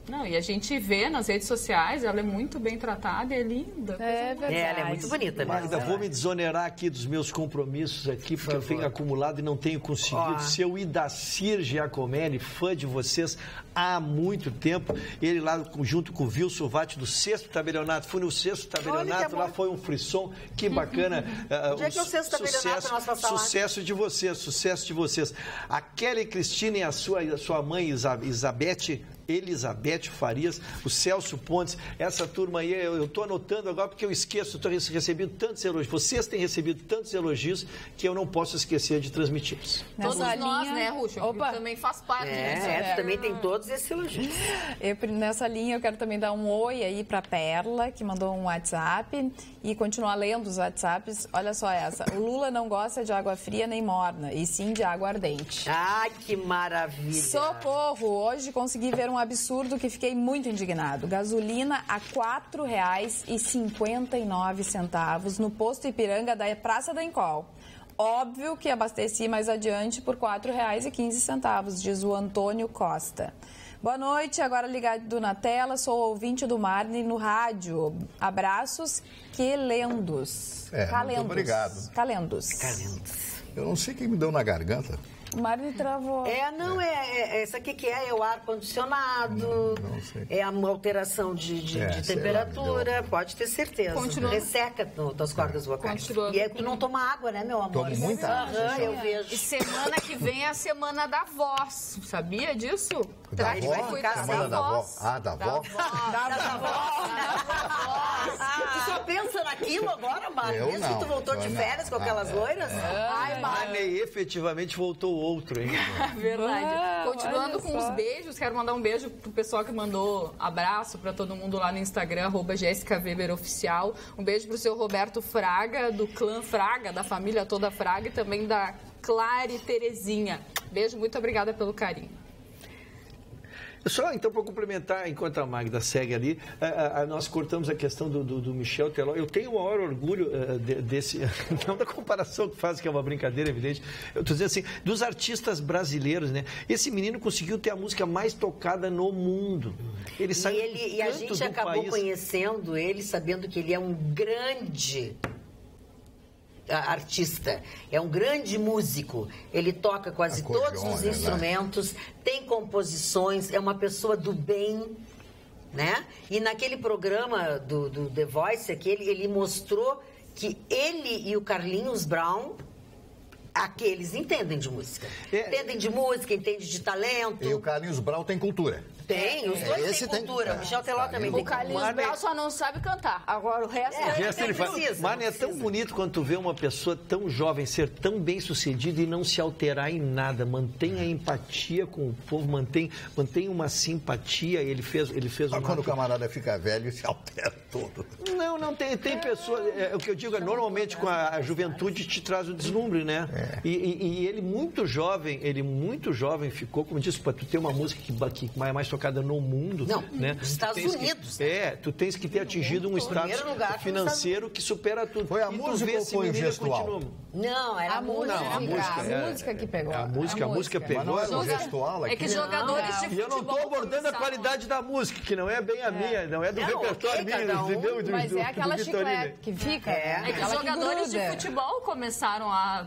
Não, e a gente vê nas redes sociais, ela é muito bem tratada, é linda. É verdade. ela é muito bonita mesmo. Magda, vou me desonerar aqui dos meus compromissos aqui, porque eu tenho acumulado e não tenho conseguido. Seu Idacir Giacomelli, fã de vocês há muito tempo, ele lá junto com o Wilson Vatti do 6º Tabelionato, fui no 6º Tabelionato, lá foi um frisson, que bacana. Onde é que é o 6º Tabelionato, nós vamos falar? Sucesso de vocês. A Kelly Cristina e a sua mãe, Isabete, Elizabeth Farias, o Celso Pontes, essa turma aí, eu estou anotando agora porque eu esqueço, estou recebendo tantos elogios. Vocês têm recebido tantos elogios que eu não posso esquecer de transmiti-los. Todos nós, né, Ruxa? Opa. Também faz parte Tu também tem todos esses elogios. Nessa linha, eu quero também dar um oi aí para Perla, que mandou um WhatsApp, e continuar lendo os WhatsApps. Olha só essa. O Lula não gosta de água fria nem morna, e sim de água ardente. Ai, que maravilha. Socorro! Hoje consegui ver um absurdo que fiquei muito indignado. Gasolina a R$ 4,59 no posto Ipiranga da Praça da Encol. Óbvio que abasteci mais adiante por R$ 4,15, diz o Antônio Costa. Boa noite, agora ligado na tela, sou ouvinte do Marne no rádio. Abraços quelendos. Calendos. Muito obrigado. Calendos. Eu não sei quem me deu na garganta. O Marne travou. Isso aqui que é o ar-condicionado, Não sei. é a alteração de temperatura, pode ter certeza. Continua. Resseca das cordas vocais. Continua. E é que tu não toma água, né, meu amor? Tomo muita água. Eu vejo. E semana que vem é a semana da voz. Sabia disso? Da Vai avó? cuidar Semana da avó. Ah, da avó? Tu só pensa naquilo agora, Marne? Eu Desde que não. tu voltou de Eu férias não. com aquelas loiras? Ai, Marne. Marney efetivamente voltou outro, hein? Verdade. Continuando olha com só. os beijos, quero mandar um beijo pro pessoal que mandou abraço pra todo mundo lá no Instagram, @JessicaWeberOficial. Um beijo pro seu Roberto Fraga, do clã Fraga, da família toda Fraga, e também da Clare Terezinha. Beijo, muito obrigada pelo carinho. Só, então, para complementar, enquanto a Magda segue ali, nós cortamos a questão do Michel Teló. Eu tenho o maior orgulho desse, não da comparação que faz, que é uma brincadeira, evidente. Eu estou dizendo assim, dos artistas brasileiros, né? Esse menino conseguiu ter a música mais tocada no mundo. Ele saiu E a gente acabou conhecendo ele, sabendo que ele é um grande artista, é um grande músico, ele toca quase todos os instrumentos, tem composições, é uma pessoa do bem, né? E naquele programa do The Voice, ele mostrou que ele e o Carlinhos Brown, eles entendem de música. Entendem de música, entendem de talento. E o Carlinhos Brown tem cultura. Tem, os dois têm cultura. O Michel Teló também tem O Carlinhos cultura. Brown só não sabe cantar. Agora o resto... Ele faz. Mas é tão bonito quando tu vê uma pessoa tão jovem ser tão bem sucedida e não se alterar em nada. Mantém a empatia com o povo, mantém uma simpatia. Ele fez Mas quando o camarada fica velho, se altera todo. Não, tem pessoas... o que eu digo é, normalmente com a juventude te traz o deslumbre, né? E ele muito jovem ficou, como disse, para tu ter uma música que é mais tocada no mundo. Não, né? nos Estados Unidos. Tu tens que ter atingido um status financeiro que supera tudo. Foi a música ou foi o gestual? Não, era a música. A música que pegou. A música pegou. Mas não é o gestual aqui. É que jogadores de E eu não estou abordando a qualidade da música, que não é bem a minha, não é do repertório meu, entendeu? Mas é aquela chiclete que fica. É que os jogadores de futebol começaram a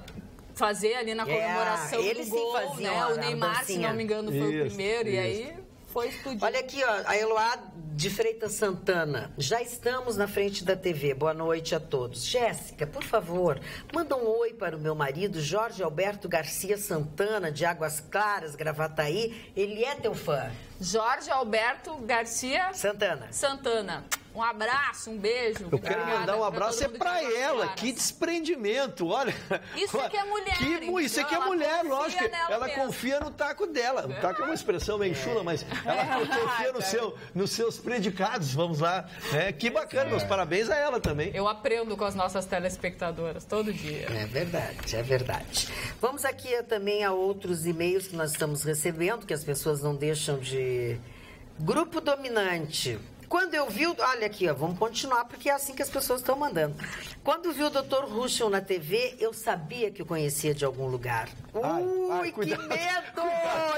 fazer ali na comemoração eles do gol, sim faziam né? a O Neymar, se dancinha. não me engano, foi o primeiro, e aí foi explodir. Olha aqui, ó, a Eloá de Freitas Santana. Já estamos na frente da TV. Boa noite a todos. Jéssica, por favor, manda um oi para o meu marido, Jorge Alberto Garcia Santana, de Águas Claras, Gravataí. Ele é teu fã. Jorge Alberto Garcia Santana. Um abraço, um beijo. Eu quero mandar um abraço para ela. Que desprendimento, olha. Isso aqui é mulher. Isso aqui é mulher, lógico. Ela confia no taco dela. O taco é uma expressão meio chula, mas ela confia nos seus predicados, vamos lá. Que bacana, meus parabéns a ela também. Eu aprendo com as nossas telespectadoras todo dia. É verdade. Vamos aqui também a outros e-mails que nós estamos recebendo, que as pessoas não deixam de... Grupo Dominante. Quando eu vi... Olha aqui, ó, vamos continuar, porque é assim que as pessoas estão mandando. Quando vi o Dr. Ruschel na TV, eu sabia que o conhecia de algum lugar. Cuidado, que medo!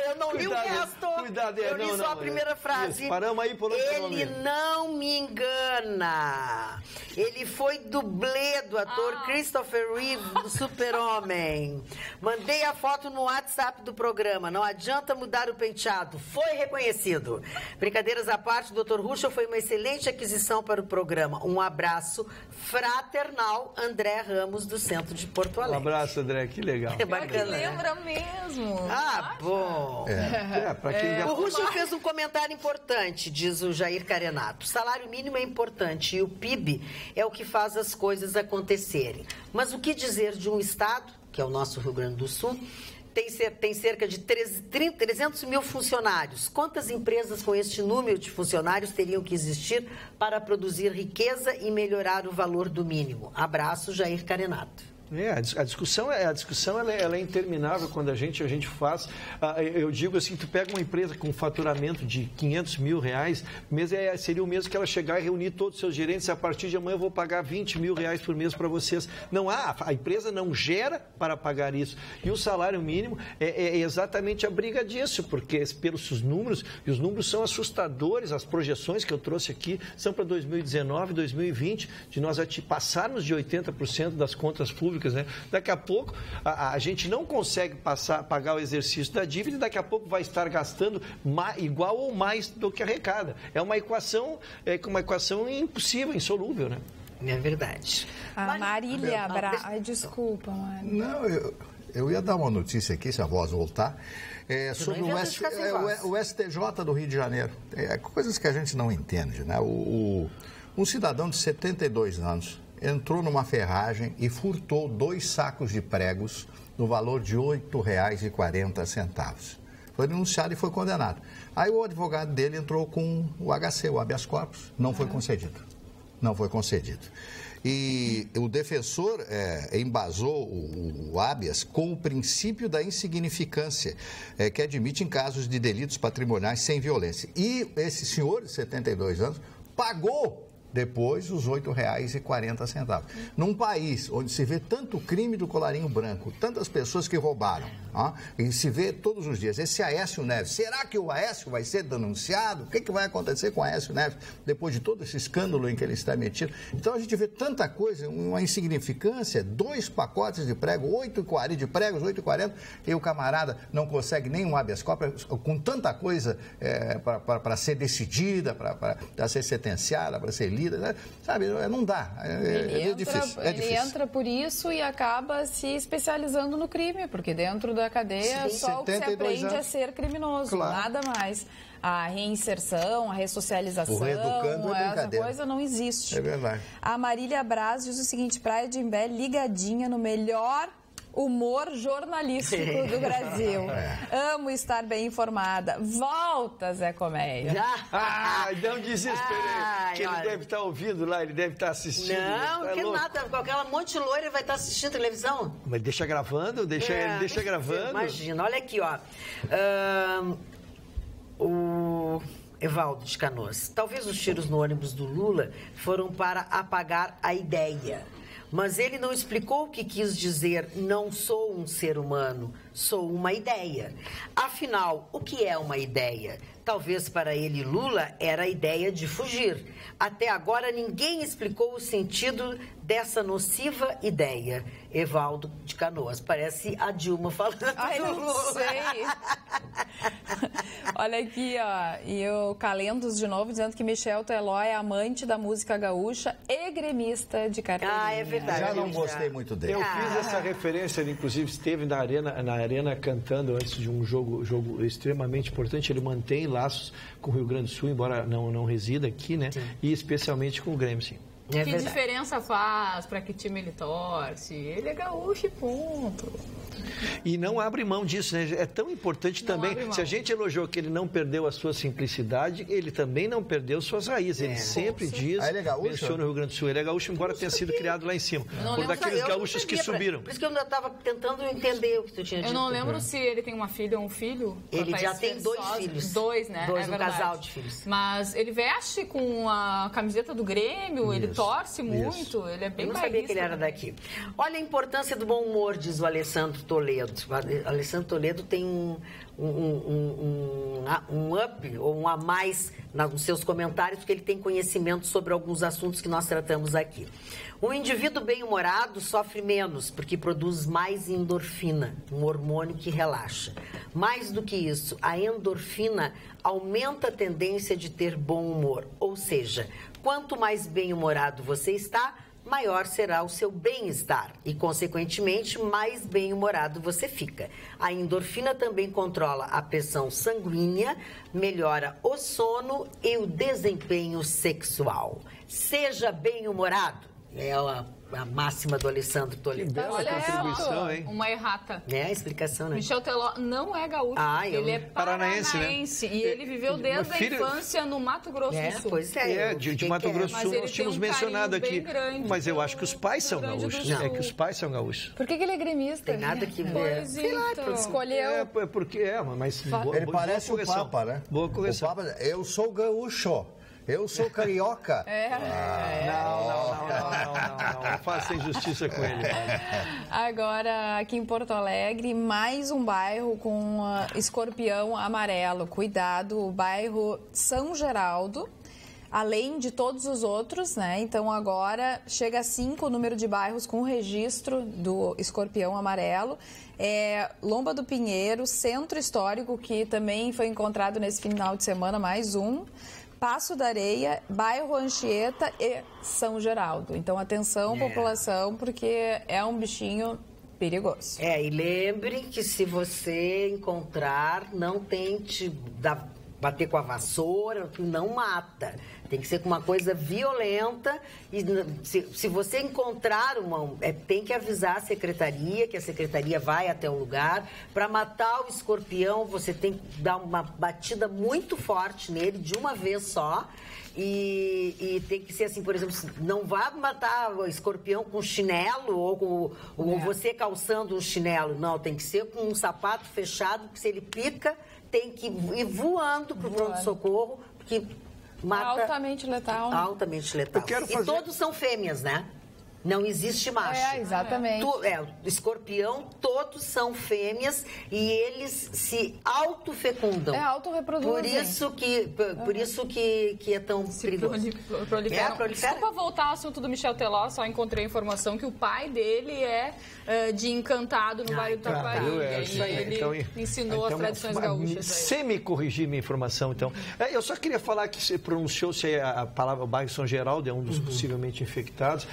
Eu não li o resto. Cuidado, eu li só a primeira frase. Paramos aí por onde Ele não me engana. Ele foi dublê do ator Christopher Reeve, do Super-Homem. Mandei a foto no WhatsApp do programa. Não adianta mudar o penteado. Foi reconhecido. Brincadeiras à parte, o Dr. Ruschel foi uma excelente aquisição para o programa. Um abraço fraternal, André Ramos, do centro de Porto Alegre. Um abraço, André. Que legal. É bacana, né? Lembra mesmo. Ah, bom. Pra quem já... O Ruschel fez um comentário importante, diz o Jair Carenato. O salário mínimo é importante e o PIB é o que faz as coisas acontecerem. Mas o que dizer de um estado, que é o nosso Rio Grande do Sul, tem cerca de 300 mil funcionários. Quantas empresas com este número de funcionários teriam que existir para produzir riqueza e melhorar o valor do mínimo? Abraço, Jair Carenato. A discussão ela é interminável quando a gente faz. Eu digo assim, tu pega uma empresa com um faturamento de 500 mil reais, seria o mesmo que ela chegar e reunir todos os seus gerentes, a partir de amanhã eu vou pagar 20 mil reais por mês para vocês. Não há, a empresa não gera para pagar isso. E o salário mínimo é exatamente a briga disso, porque pelos números, e os números são assustadores, as projeções que eu trouxe aqui são para 2019, 2020, de nós passarmos de 80% das contas públicas. Né? Daqui a pouco a gente não consegue pagar o exercício da dívida e daqui a pouco vai estar gastando igual ou mais do que arrecada. É uma equação impossível, insolúvel, né? É verdade. A Marília desculpa, Marília. Não, eu ia dar uma notícia aqui, se a voz voltar, sobre o STJ do Rio de Janeiro. Coisas que a gente não entende, né? Um cidadão de 72 anos entrou numa ferragem e furtou 2 sacos de pregos no valor de R$ 8,40. Foi denunciado e foi condenado. Aí o advogado dele entrou com o HC, o habeas corpus, não foi concedido. Não foi concedido. E o defensor embasou o habeas com o princípio da insignificância, que admite em casos de delitos patrimoniais sem violência. E esse senhor de 72 anos pagou depois os R$ 8,40. Num país onde se vê tanto crime do colarinho branco, tantas pessoas que roubaram, e se vê todos os dias, esse Aécio Neves, será que o Aécio vai ser denunciado? O que vai acontecer com o Aécio Neves depois de todo esse escândalo em que ele está metido? Então a gente vê tanta coisa, uma insignificância, 2 pacotes de prego, 8,40, e o camarada não consegue nem um habeas corpus, com tanta coisa para ser decidida, para ser sentenciada, para ser lida, né? Sabe, não dá, é difícil. Ele entra por isso e acaba se especializando no crime, porque dentro da cadeia só o que se aprende é ser criminoso, claro. Nada mais. A reinserção, a ressocialização, essa coisa não existe. É verdade. A Marília Braz diz o seguinte: Praia de Imbé ligadinha no melhor humor jornalístico do Brasil. Amo estar bem informada. Volta, Zé Coméia. Não desespere. Que ele deve estar ouvindo lá, ele deve estar assistindo. Não, que nada. Com aquela monte de loira vai estar assistindo televisão. Mas deixa gravando, deixa gravando. Imagina, olha aqui, ó. O Evaldo de Canoas. Talvez os tiros no ônibus do Lula foram para apagar a ideia. Mas ele não explicou o que quis dizer, não sou um ser humano, sou uma ideia. Afinal, o que é uma ideia? Talvez para ele, Lula, era a ideia de fugir. Até agora, ninguém explicou o sentido dessa nociva ideia. Evaldo de Canoas. Parece a Dilma falando. Ai, não sei. Olha aqui, ó. E o Calendos, de novo, dizendo que Michel Teló é amante da música gaúcha e gremista de carteirinha. É verdade. Já não gostei muito dele. Eu fiz essa referência, ele inclusive esteve na arena cantando antes de um jogo extremamente importante. Ele mantém laços com o Rio Grande do Sul, embora não resida aqui, né? Sim. E especialmente com o Grêmio, sim. Que diferença faz para que time ele torce? Ele é gaúcho e ponto. E não abre mão disso, né? É tão importante também. Se a gente elogiou que ele não perdeu a sua simplicidade, ele também não perdeu suas raízes. Ele sempre diz, ele é gaúcho? menciona o Rio Grande do Sul. Ele é gaúcho, embora tenha sido criado lá em cima. Por daqueles gaúchos que subiram. Por isso que eu ainda estava tentando entender o que tu tinha dito. Eu não lembro se ele tem uma filha ou um filho. Ele já tem 2 filhos. 2, né? Um casal de filhos. Mas ele veste com a camiseta do Grêmio, ele torce muito, ele é bem bairrista. Eu não sabia que ele era daqui. Olha a importância do bom humor, diz o Alessandro Toledo. O Alessandro Toledo tem um up, ou um a mais nos seus comentários, porque ele tem conhecimento sobre alguns assuntos que nós tratamos aqui. Um indivíduo bem-humorado sofre menos, porque produz mais endorfina, um hormônio que relaxa. Mais do que isso, a endorfina aumenta a tendência de ter bom humor. Ou seja, quanto mais bem-humorado você está, maior será o seu bem-estar e, consequentemente, mais bem-humorado você fica. A endorfina também controla a pressão sanguínea, melhora o sono e o desempenho sexual. Seja bem-humorado. É a máxima do Alessandro Toledo. Olha contribuição, hein? Uma errata. É a explicação, né? Michel Teló não é gaúcho, ele é paranaense, né? E ele viveu desde a infância no Mato Grosso do Sul. Pois é, de Mato Grosso do Sul nós tínhamos mencionado aqui. Mas eu acho que os pais são gaúchos. É que os pais são gaúchos. Por que ele é gremista? Tem nada que ver. Sei lá, escolheu. É porque mas ele parece o Papa, né? Boa correção. O Papa, eu sou gaúcho. Eu sou carioca. Não faça injustiça com ele. Agora, aqui em Porto Alegre, mais um bairro com escorpião amarelo. Cuidado, o bairro São Geraldo, além de todos os outros, né? Então, agora chega a 5 o número de bairros com registro do escorpião amarelo. Lomba do Pinheiro, Centro Histórico, que também foi encontrado nesse final de semana, mais um. Passo da Areia, bairro Anchieta e São Geraldo. Então, atenção, população, porque é um bichinho perigoso. E lembre que se você encontrar, não tente bater com a vassoura, que não mata. Tem que ser com uma coisa violenta. E se você encontrar tem que avisar a secretaria, que a secretaria vai até o lugar. Para matar o escorpião, você tem que dar uma batida muito forte nele, de uma vez só. E tem que ser assim, por exemplo, não vá matar o escorpião com chinelo ou você calçando um chinelo. Não, tem que ser com um sapato fechado, porque se ele pica, tem que ir voando para o pronto-socorro, porque mata... Altamente letal. Né? Altamente letal. E todos são fêmeas, né? Não existe macho. Exatamente. Escorpião, todos são fêmeas e eles se autofecundam. Autorreproduzem. Por isso que é tão perigoso. Proliferam. Desculpa voltar ao assunto do Michel Teló, só encontrei a informação que o pai dele é de Encantado, no bairro do Taquari. Ele ensinou as tradições gaúchas. Semi-corrigir minha informação, então. Eu só queria falar que você pronunciou-se a palavra, o bairro São Geraldo é um dos possivelmente infectados.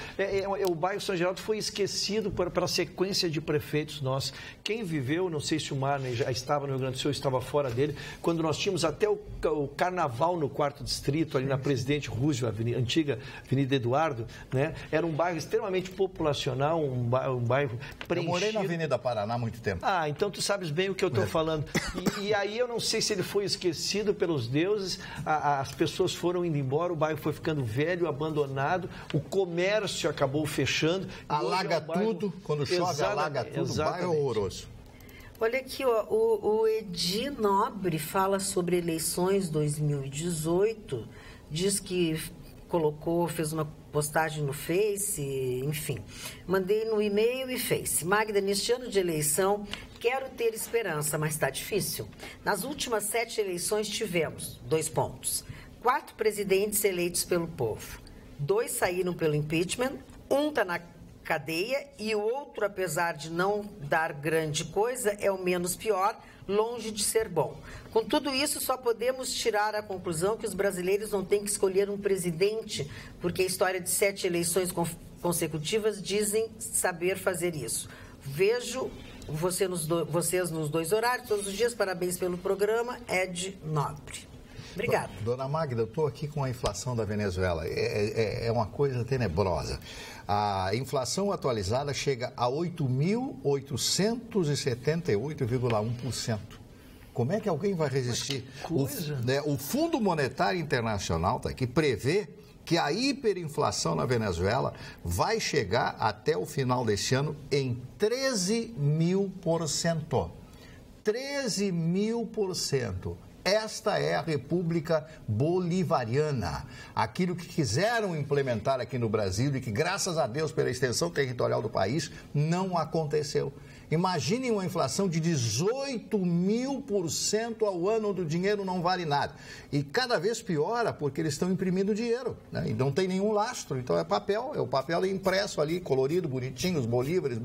O bairro São Geraldo foi esquecido pela sequência de prefeitos nossos. Quem viveu, não sei se o Marney já estava no Rio Grande do Sul, estava fora dele, quando nós tínhamos até o carnaval no 4º distrito, ali na Presidente Roosevelt, antiga Avenida Eduardo, né? Era um bairro extremamente populacional, um bairro preenchido. Eu morei na Avenida Paraná há muito tempo. Então tu sabes bem o que eu estou falando. E aí eu não sei se ele foi esquecido pelos deuses, as pessoas foram indo embora, o bairro foi ficando velho, abandonado, o comércio acabou fechando. Alaga tudo, quando chove, alaga tudo, o bairro é horroroso. Olha aqui, o Edi Nobre fala sobre eleições 2018, diz que fez uma postagem no Face, enfim. Mandei no e-mail e Face. Magda, neste ano de eleição, quero ter esperança, mas está difícil. Nas últimas 7 eleições tivemos 2 pontos. 4 presidentes eleitos pelo povo. 2 saíram pelo impeachment, um está na cadeia e o outro, apesar de não dar grande coisa, é o menos pior, longe de ser bom. Com tudo isso, só podemos tirar a conclusão que os brasileiros não têm que escolher um presidente, porque a história de 7 eleições consecutivas dizem saber fazer isso. Vejo vocês nos 2 horários, todos os dias. Parabéns pelo programa, Ed Nobre. Obrigada. Dona Magda, eu estou aqui com a inflação da Venezuela. É uma coisa tenebrosa. A inflação atualizada chega a 8.878,1%. Como é que alguém vai resistir? O Fundo Monetário Internacional está aqui, prevê que a hiperinflação na Venezuela vai chegar até o final desse ano em 13.000%. 13.000%. Esta é a República Bolivariana. Aquilo que quiseram implementar aqui no Brasil e que, graças a Deus, pela extensão territorial do país, não aconteceu. Imaginem uma inflação de 18.000% ao ano, onde o dinheiro não vale nada. E cada vez piora porque eles estão imprimindo dinheiro, né? E não tem nenhum lastro, então é o papel impresso ali, colorido, bonitinho, os bolívares,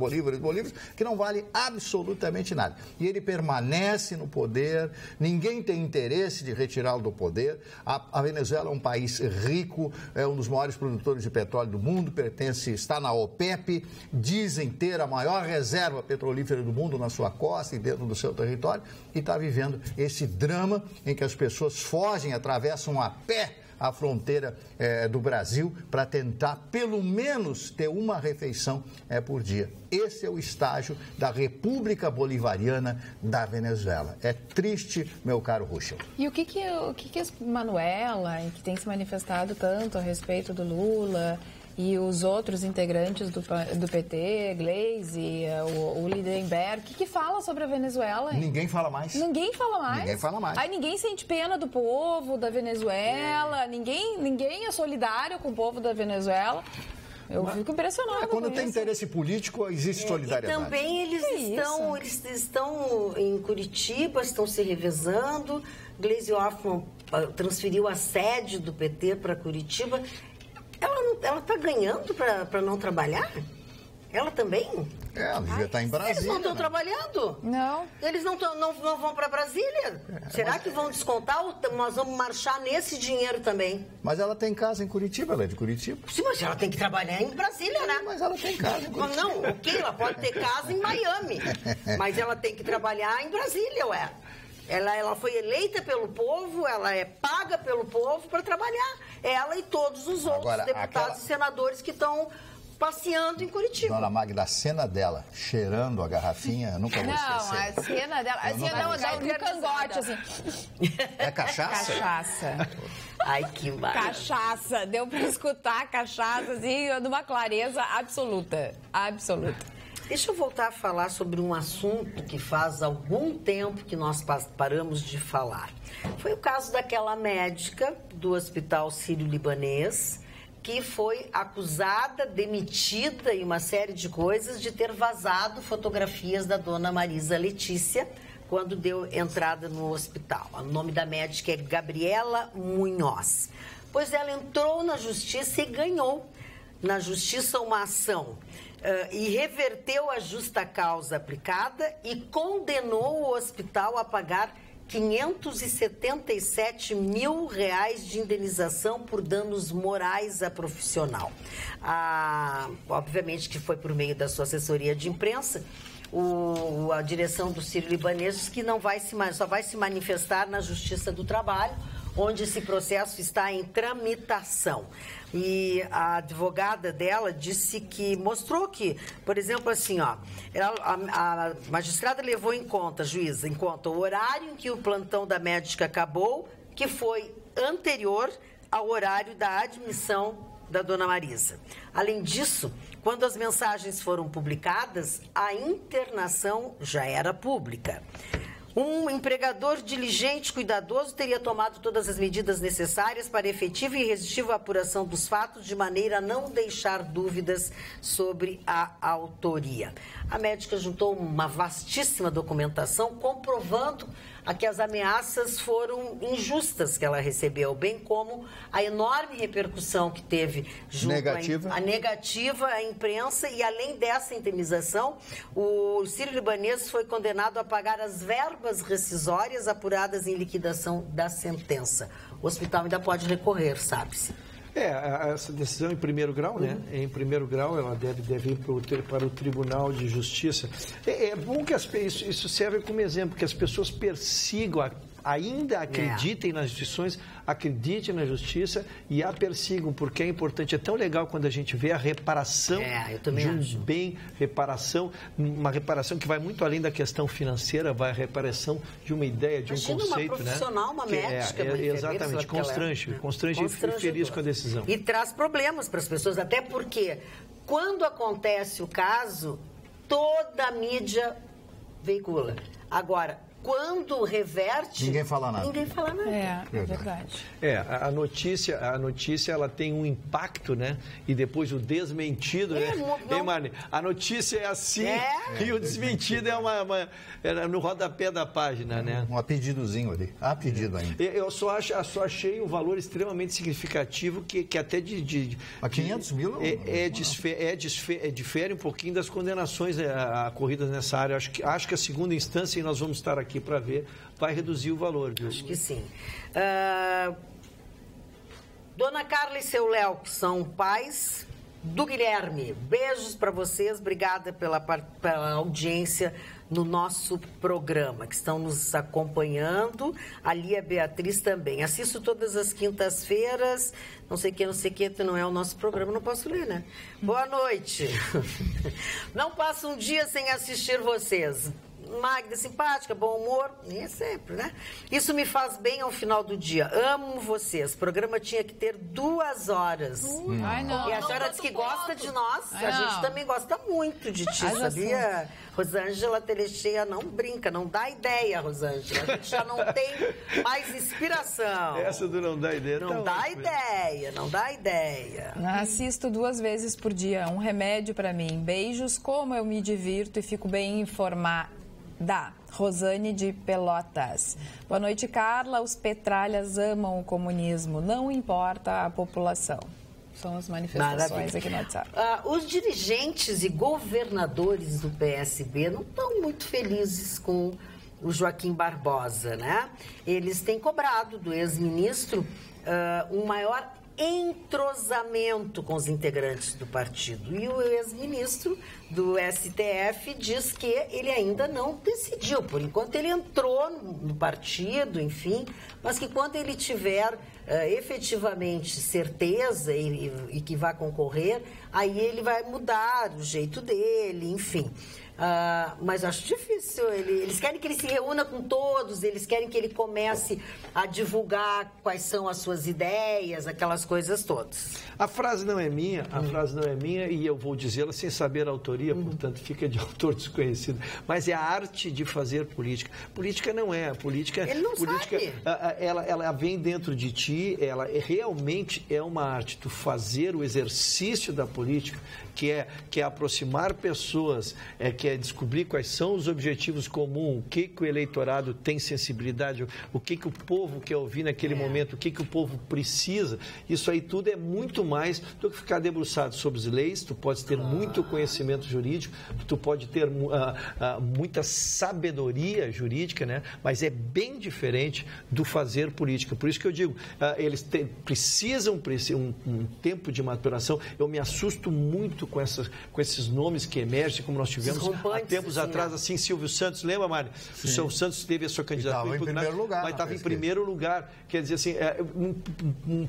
que não vale absolutamente nada. E ele permanece no poder, ninguém tem interesse de retirá-lo do poder. A Venezuela é um país rico, é um dos maiores produtores de petróleo do mundo, está na OPEP, dizem ter a maior reserva petrolífera do mundo na sua costa e dentro do seu território, e está vivendo esse drama em que as pessoas fogem, atravessam a pé a fronteira do Brasil para tentar, pelo menos, ter uma refeição por dia. Esse é o estágio da República Bolivariana da Venezuela. É triste, meu caro Ruschel. E o que a Manuela, que tem se manifestado tanto a respeito do Lula, e os outros integrantes do PT, Gleisi, o Lindenberg, o que fala sobre a Venezuela? Hein? Ninguém fala mais. Ninguém fala mais? Aí ninguém sente pena do povo da Venezuela, ninguém é solidário com o povo da Venezuela. Eu fico impressionada. Quando tem interesse político, existe solidariedade. E também eles estão em Curitiba, estão se revezando. Gleisi Hoffmann transferiu a sede do PT para Curitiba. Ela está ganhando para não trabalhar? Ela também? Ela devia estar em Brasília. Eles não estão trabalhando? Não. Eles não vão para Brasília? Será que vão descontar ou nós vamos marchar nesse dinheiro também? Mas ela tem casa em Curitiba, ela é de Curitiba. Sim, mas ela tem que trabalhar em Brasília, né? Mas ela tem casa em Curitiba. Não, ok, ela pode ter casa em Miami, mas ela tem que trabalhar em Brasília, ué. Ela foi eleita pelo povo, ela é paga pelo povo para trabalhar. Ela e todos os outros deputados e senadores que estão passeando em Curitiba. Dona Magda, a cena dela cheirando a garrafinha, eu nunca vou esquecer. Não, a cena dela, a cena dá no cangote, assim. É cachaça? Cachaça. Ai, que maravilha. Cachaça, deu para escutar cachaça, assim, numa clareza absoluta. Absoluta. Deixa eu voltar a falar sobre um assunto que faz algum tempo que nós paramos de falar. Foi o caso daquela médica do Hospital Sírio-Libanês que foi acusada, demitida e uma série de coisas de ter vazado fotografias da dona Marisa Letícia quando deu entrada no hospital. O nome da médica é Gabriela Munhoz. Pois ela entrou na justiça e ganhou na justiça uma ação e reverteu a justa causa aplicada e condenou o hospital a pagar R$577 mil de indenização por danos morais à profissional. Obviamente que foi por meio da sua assessoria de imprensa. A direção do Sírio-Libanês diz que só vai se manifestar na Justiça do Trabalho, onde esse processo está em tramitação. E a advogada dela mostrou que, por exemplo, assim, a magistrada levou em conta, juíza, o horário em que o plantão da médica acabou, que foi anterior ao horário da admissão da dona Marisa. Além disso, quando as mensagens foram publicadas, a internação já era pública. Um empregador diligente e cuidadoso teria tomado todas as medidas necessárias para efetiva e irresistível apuração dos fatos, de maneira a não deixar dúvidas sobre a autoria. A médica juntou uma vastíssima documentação comprovando que as ameaças foram injustas que ela recebeu, bem como a enorme repercussão que teve junto a negativa à imprensa, e além dessa indenização, o Sírio-Libanês foi condenado a pagar as verbas rescisórias apuradas em liquidação da sentença. O hospital ainda pode recorrer, sabe-se. Essa decisão em primeiro grau, né? Em primeiro grau, ela deve ir para o Tribunal de Justiça. É bom que isso serve como exemplo, que as pessoas persigam, ainda acreditem nas instituições, acreditem na justiça e a persigam, porque é importante. É tão legal quando a gente vê a reparação de um bem, uma reparação que vai muito além da questão financeira, vai a reparação de uma ideia, de um conceito, uma profissional, uma médica, uma exatamente, constrange e fico feliz com a decisão. E traz problemas para as pessoas, até porque quando acontece o caso, toda a mídia veicula. Agora, quando reverte... Ninguém fala nada. Ninguém fala nada. É verdade. A notícia ela tem um impacto, né? E depois o desmentido, né? Hein, Marne? A notícia é assim e o desmentido é no rodapé da página, né? Um pedidozinho ali. Há pedido ainda. Eu só achei um valor extremamente significativo que até A 500 mil? Difere um pouquinho das condenações a corridas nessa área. Acho que a segunda instância, e nós vamos estar aqui para ver, vai reduzir o valor. Viu? Acho que sim. Dona Carla e seu Léo, que são pais do Guilherme. Beijos para vocês. Obrigada pela audiência no nosso programa, que estão nos acompanhando. Ali a Beatriz também. Assisto todas as quintas-feiras. Não sei o que, não é o nosso programa, não posso ler, né? Boa noite. Não passo um dia sem assistir vocês. Magda, simpática, bom humor, nem sempre, né? Isso me faz bem ao final do dia. Amo vocês. O programa tinha que ter 2 horas. Ai, não. E a senhora diz que gosta de nós. A gente também gosta muito de ti, sabia? Rosângela Telecheia não brinca, não dá ideia, Rosângela. A gente já não tem mais inspiração. Essa do não dá ideia. Não dá ideia, não dá ideia. Assisto 2 vezes por dia, um remédio para mim. Beijos, como eu me divirto e fico bem informada. Rosane de Pelotas. Boa noite, Carla. Os petralhas amam o comunismo, não importa a população. São as manifestações aqui no WhatsApp. Os dirigentes e governadores do PSB não estão muito felizes com o Joaquim Barbosa, né? Eles têm cobrado do ex-ministro um maior entrosamento com os integrantes do partido. E o ex-ministro do STF diz que ele ainda não decidiu. Por enquanto ele entrou no partido, enfim, mas que quando ele tiver efetivamente certeza e que vai concorrer, aí ele vai mudar o jeito dele, enfim. Mas acho difícil. Eles querem que ele se reúna com todos, eles querem que ele comece a divulgar quais são as suas ideias, aquelas coisas todas. A frase não é minha, e eu vou dizê-la sem saber a autoria, portanto fica de autor desconhecido. Mas é a arte de fazer política. Política não é. Ele não sabe. Ela vem dentro de ti, ela realmente é uma arte. Tu fazer o exercício da política, que é aproximar pessoas, que é descobrir quais são os objetivos comuns, o que o eleitorado tem sensibilidade, o que o povo quer ouvir naquele momento, o que o povo precisa. Isso aí tudo é muito mais do que ficar debruçado sobre as leis. Tu pode ter muito conhecimento jurídico, tu pode ter muita sabedoria jurídica, né? Mas é bem diferente do fazer política. Por isso que eu digo, eles precisam um tempo de maturação. Eu me assusto muito com esses nomes que emergem, como nós tivemos há tempos atrás, assim, Silvio Santos, lembra, Mário? O Silvio Santos teve a sua candidatura, mas estava em primeiro lugar. Quer dizer assim, um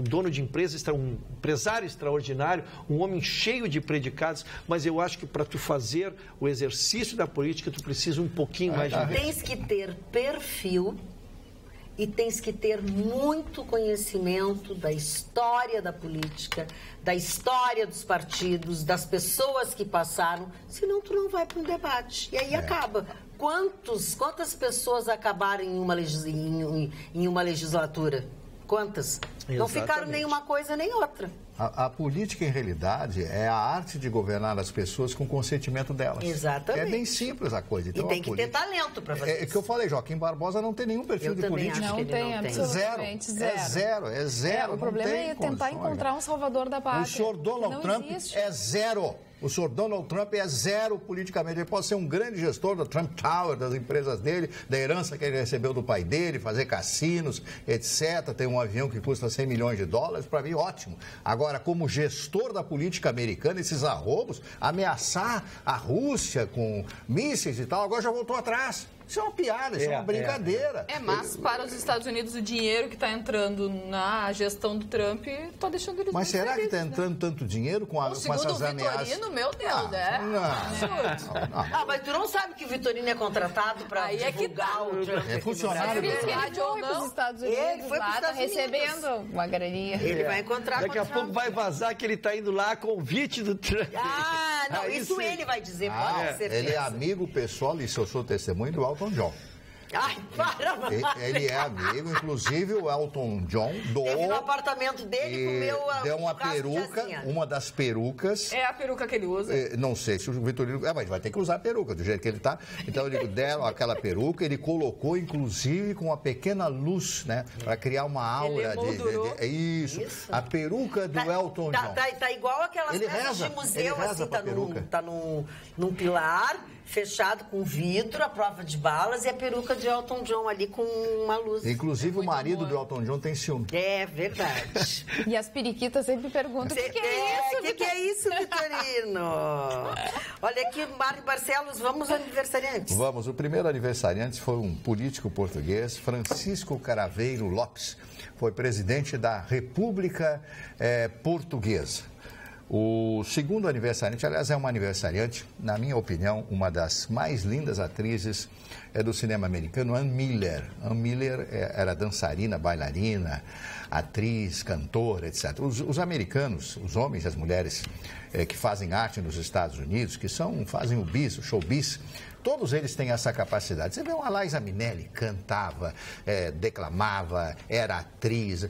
dono de empresa, um empresário extraordinário, um homem cheio de predicados, mas eu acho que para tu fazer o exercício da política, tu precisa um pouquinho mais de... Tens que ter perfil e tens que ter muito conhecimento da história da política, da história dos partidos, das pessoas que passaram, senão tu não vai para um debate. E aí acaba. Quantas pessoas acabaram em uma legislatura? Quantas? Exatamente. Não ficaram nem uma coisa nem outra. A política, em realidade, é a arte de governar as pessoas com o consentimento delas. Exatamente. É bem simples a coisa. Então, e tem que ter talento para fazer isso. É que eu falei, Joaquim Barbosa não tem nenhum perfil de político. Não tem, absolutamente zero. É zero. O problema é tentar encontrar um salvador da pátria. O senhor Donald Trump é zero. O senhor Donald Trump é zero politicamente. Ele pode ser um grande gestor da Trump Tower, das empresas dele, da herança que ele recebeu do pai dele, fazer cassinos, etc. Tem um avião que custa 100 milhões de dólares, para mim, ótimo. Agora, como gestor da política americana, esses arroubos, ameaçar a Rússia com mísseis e tal, agora já voltou atrás. Isso é uma piada, isso é uma brincadeira. Mas para os Estados Unidos, o dinheiro que está entrando na gestão do Trump está deixando eles... Mas será que está entrando tanto dinheiro com essas ameaças? Segundo o Vitorino, meu Deus, Não. Mas tu não sabe que o Vitorino é contratado para divulgar o Trump. É funcionário Ele foi para os Estados Unidos, Ele foi para os Estados Unidos. recebendo uma graninha. Ele vai encontrar Daqui a pouco vai vazar que ele está indo lá a convite do Trump. Não, isso ele vai dizer, pode ter certeza. Ele é amigo pessoal, e se eu sou testemunho, do Elton John. Ai, para! Ele é amigo, inclusive o Elton John doou. Teve no apartamento dele, comeu deu uma peruca, uma das perucas. É a peruca que ele usa? Não sei se o Vitorino. Mas vai ter que usar a peruca, do jeito que ele tá. Então ele deram aquela peruca, ele colocou, inclusive, com uma pequena luz, né? Para criar uma aura de isso. A peruca do Elton John. Tá igual aquelas peças de museu, assim, tá num pilar. Fechado com vidro, a prova de balas e a peruca de Elton John ali com uma luz. Inclusive o marido do Elton John tem ciúme. É verdade. E as periquitas sempre perguntam o que é isso? O que é isso, Vitorino? Olha aqui, Mário Barcelos, vamos aniversariantes. Vamos, o primeiro aniversariante foi um político português, Francisco Caraveiro Lopes. Foi presidente da República Portuguesa. O segundo aniversariante, aliás, é uma aniversariante, na minha opinião, uma das mais lindas atrizes do cinema americano, Ann Miller. Ann Miller era dançarina, bailarina, atriz, cantora, etc. Os americanos, os homens e as mulheres que fazem arte nos Estados Unidos, que fazem o showbiz, todos eles têm essa capacidade. Você vê uma Liza Minnelli, cantava, declamava, era atriz,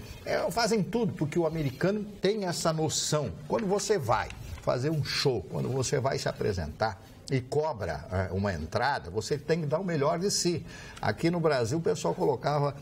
fazem tudo, porque o americano tem essa noção. Quando você vai fazer um show, quando você vai se apresentar e cobra uma entrada, você tem que dar o melhor de si. Aqui no Brasil o pessoal colocava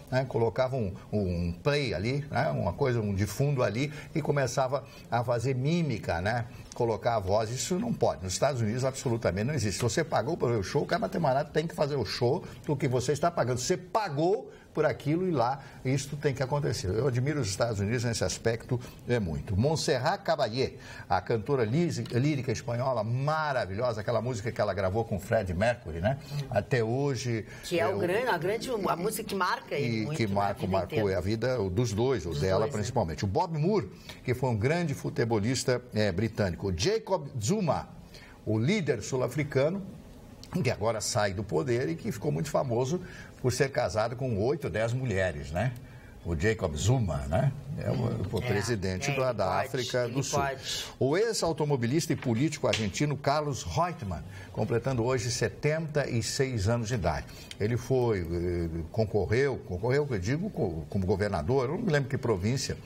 um play ali, né, uma coisa, de fundo ali, e começava a fazer mímica, né? Colocar a voz, isso não pode. Nos Estados Unidos, absolutamente não existe. Se você pagou para ver o show, o cara tem que fazer o show do que você está pagando. Você pagou por aquilo e lá isso tem que acontecer. Eu admiro os Estados Unidos nesse aspecto muito. Montserrat Caballé, a cantora lírica espanhola maravilhosa, aquela música que ela gravou com Freddie Mercury, né? Até hoje... Que é a música que marca ele muito. Que marcou a vida dos dois, dela principalmente. O Bob Moore, que foi um grande futebolista britânico. O Jacob Zuma, o líder sul-africano, que agora sai do poder e que ficou muito famoso por ser casado com 8 ou 10 mulheres, né? O Jacob Zuma, né? É o presidente da África do Sul. O ex-automobilista e político argentino Carlos Reutemann, completando hoje 76 anos de idade. Ele concorreu, eu digo, como governador, eu não me lembro que província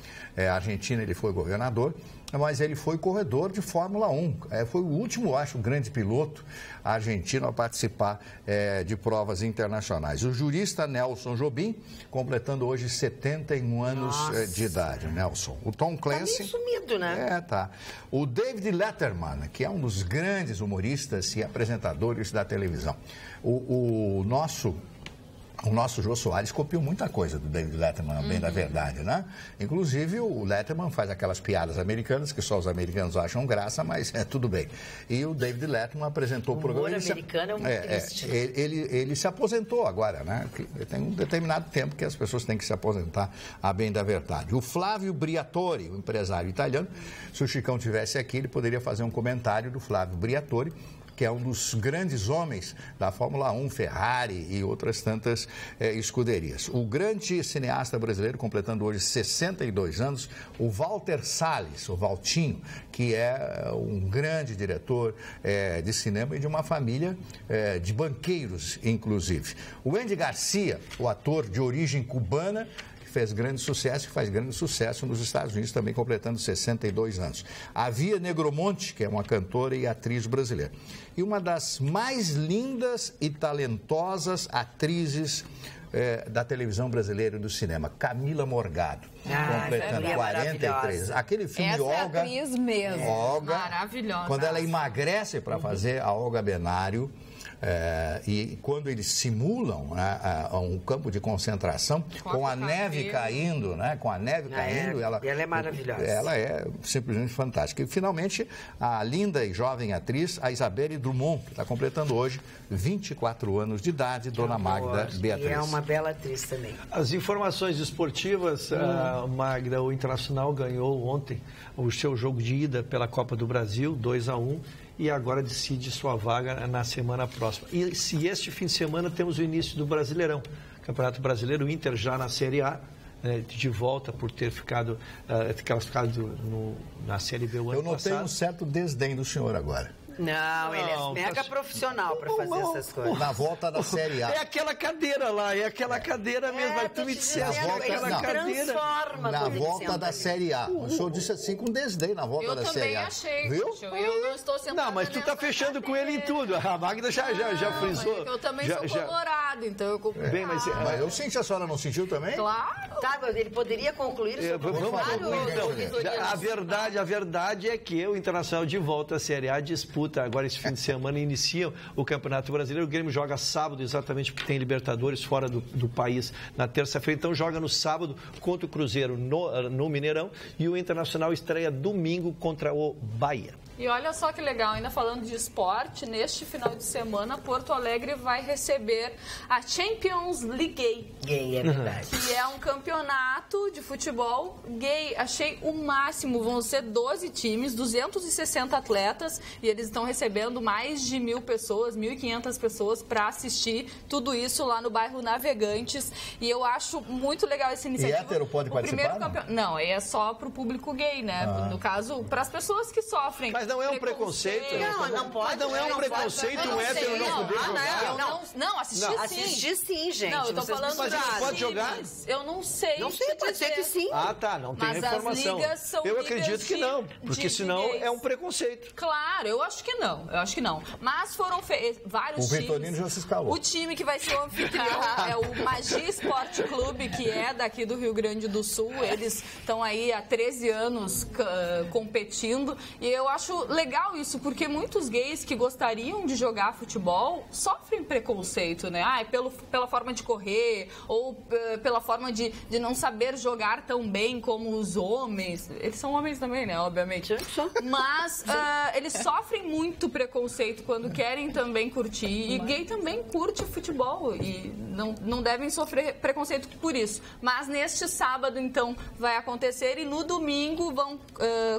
argentina ele foi governador, mas ele foi corredor de Fórmula 1. Foi o último, acho, grande piloto argentino a participar de provas internacionais. O jurista Nelson Jobim, completando hoje 71 anos de idade, Nelson. O Tom Clancy... Tá meio sumido, né? Tá. O David Letterman, que é um dos grandes humoristas e apresentadores da televisão. O nosso Jô Soares copiou muita coisa do David Letterman, bem da verdade, né? Inclusive, o Letterman faz aquelas piadas americanas, que só os americanos acham graça, mas tudo bem. E o David Letterman apresentou o programa... O humor americano é muito triste. Ele se aposentou agora, né? Tem um determinado tempo que as pessoas têm que se aposentar, a bem da verdade. O Flávio Briatore, o empresário italiano, se o Chicão tivesse aqui, ele poderia fazer um comentário do Flávio Briatore, que é um dos grandes homens da Fórmula 1, Ferrari e outras tantas escuderias. O grande cineasta brasileiro, completando hoje 62 anos, o Walter Salles, o Valtinho, que é um grande diretor de cinema e de uma família de banqueiros, inclusive. O Andy Garcia, o ator de origem cubana, fez grande sucesso e faz grande sucesso nos Estados Unidos, também completando 62 anos. A Via Negromonte, que é uma cantora e atriz brasileira. E uma das mais lindas e talentosas atrizes da televisão brasileira e do cinema, Camila Morgado, completando 43. Aquele filme Essa Olga... é a atriz mesmo. Olga, maravilhosa. Quando ela emagrece para fazer a Olga Benário, e quando eles simulam um campo de concentração com a neve caindo, né? Com a neve caindo, ela é maravilhosa. Ela é simplesmente fantástica. E finalmente a linda e jovem atriz, a Isabelle Drummond, que está completando hoje 24 anos de idade, Dona Magda Beatriz. E é uma bela atriz também. As informações esportivas, Magda, o Internacional ganhou ontem o seu jogo de ida pela Copa do Brasil, 2-1. E agora decide sua vaga na semana próxima. E se este fim de semana temos o início do Brasileirão, Campeonato Brasileiro, o Inter já na Série A, de volta por ter ficado classificado na Série B o ano passado. Eu notei um certo desdém do senhor agora. Não, ele é mega profissional para fazer essas coisas. Na volta da Série A. É aquela cadeira lá, é aquela cadeira mesmo. Mas tu me disseste aquela cadeira. Na volta da Série A. O senhor disse assim com desdém, na volta da Série A. Eu também achei. Viu? Eu não estou sentada. Não, mas tu tá fechando com ele em tudo. A Magda já frisou. Eu também sou colorado, então eu comprei. Bem, mas eu senti, a senhora não sentiu também? Claro. Tá, mas ele poderia concluir o seu comentário. A verdade é que o Internacional de volta à Série A disputa agora esse fim de semana, inicia o Campeonato Brasileiro. O Grêmio joga sábado, exatamente porque tem Libertadores fora do país na terça-feira. Então joga no sábado contra o Cruzeiro no Mineirão e o Internacional estreia domingo contra o Bahia. E olha só que legal, ainda falando de esporte, neste final de semana, Porto Alegre vai receber a Champions League Gay. Gay, é verdade. Que é um campeonato de futebol gay. Achei o máximo, vão ser 12 times, 260 atletas, e eles estão recebendo mais de 1.000 pessoas, 1.500 pessoas para assistir tudo isso lá no bairro Navegantes. E eu acho muito legal essa iniciativa. E hétero pode participar? Não, é só para o público gay, né? No caso, para as pessoas que sofrem. Mas não é um preconceito. Não pode. Mas não é um preconceito um hétero não poder jogar. Não, assistir sim. Assistir sim, gente. Não, eu tô falando mas ele pode jogar? Eu não sei. Não sei, pode ser que sim. Ah, tá, não tem informação. As ligas são eu acredito que não, porque senão gays. é um preconceito. Claro, eu acho que não. Mas foram vários times. O Vitorino já se escalou. O time que vai ser o anfitrião é o Magia Esporte Clube, que é daqui do Rio Grande do Sul. Eles estão aí há 13 anos competindo. E eu acho legal isso, porque muitos gays que gostariam de jogar futebol sofrem preconceito, né? Pela forma de correr ou pela forma de não saber jogar tão bem como os homens. Eles são homens também, né? Obviamente. Mas eles sofrem muito preconceito quando querem também curtir. E gay também curte futebol e não devem sofrer preconceito por isso. Mas neste sábado, então, vai acontecer e no domingo vão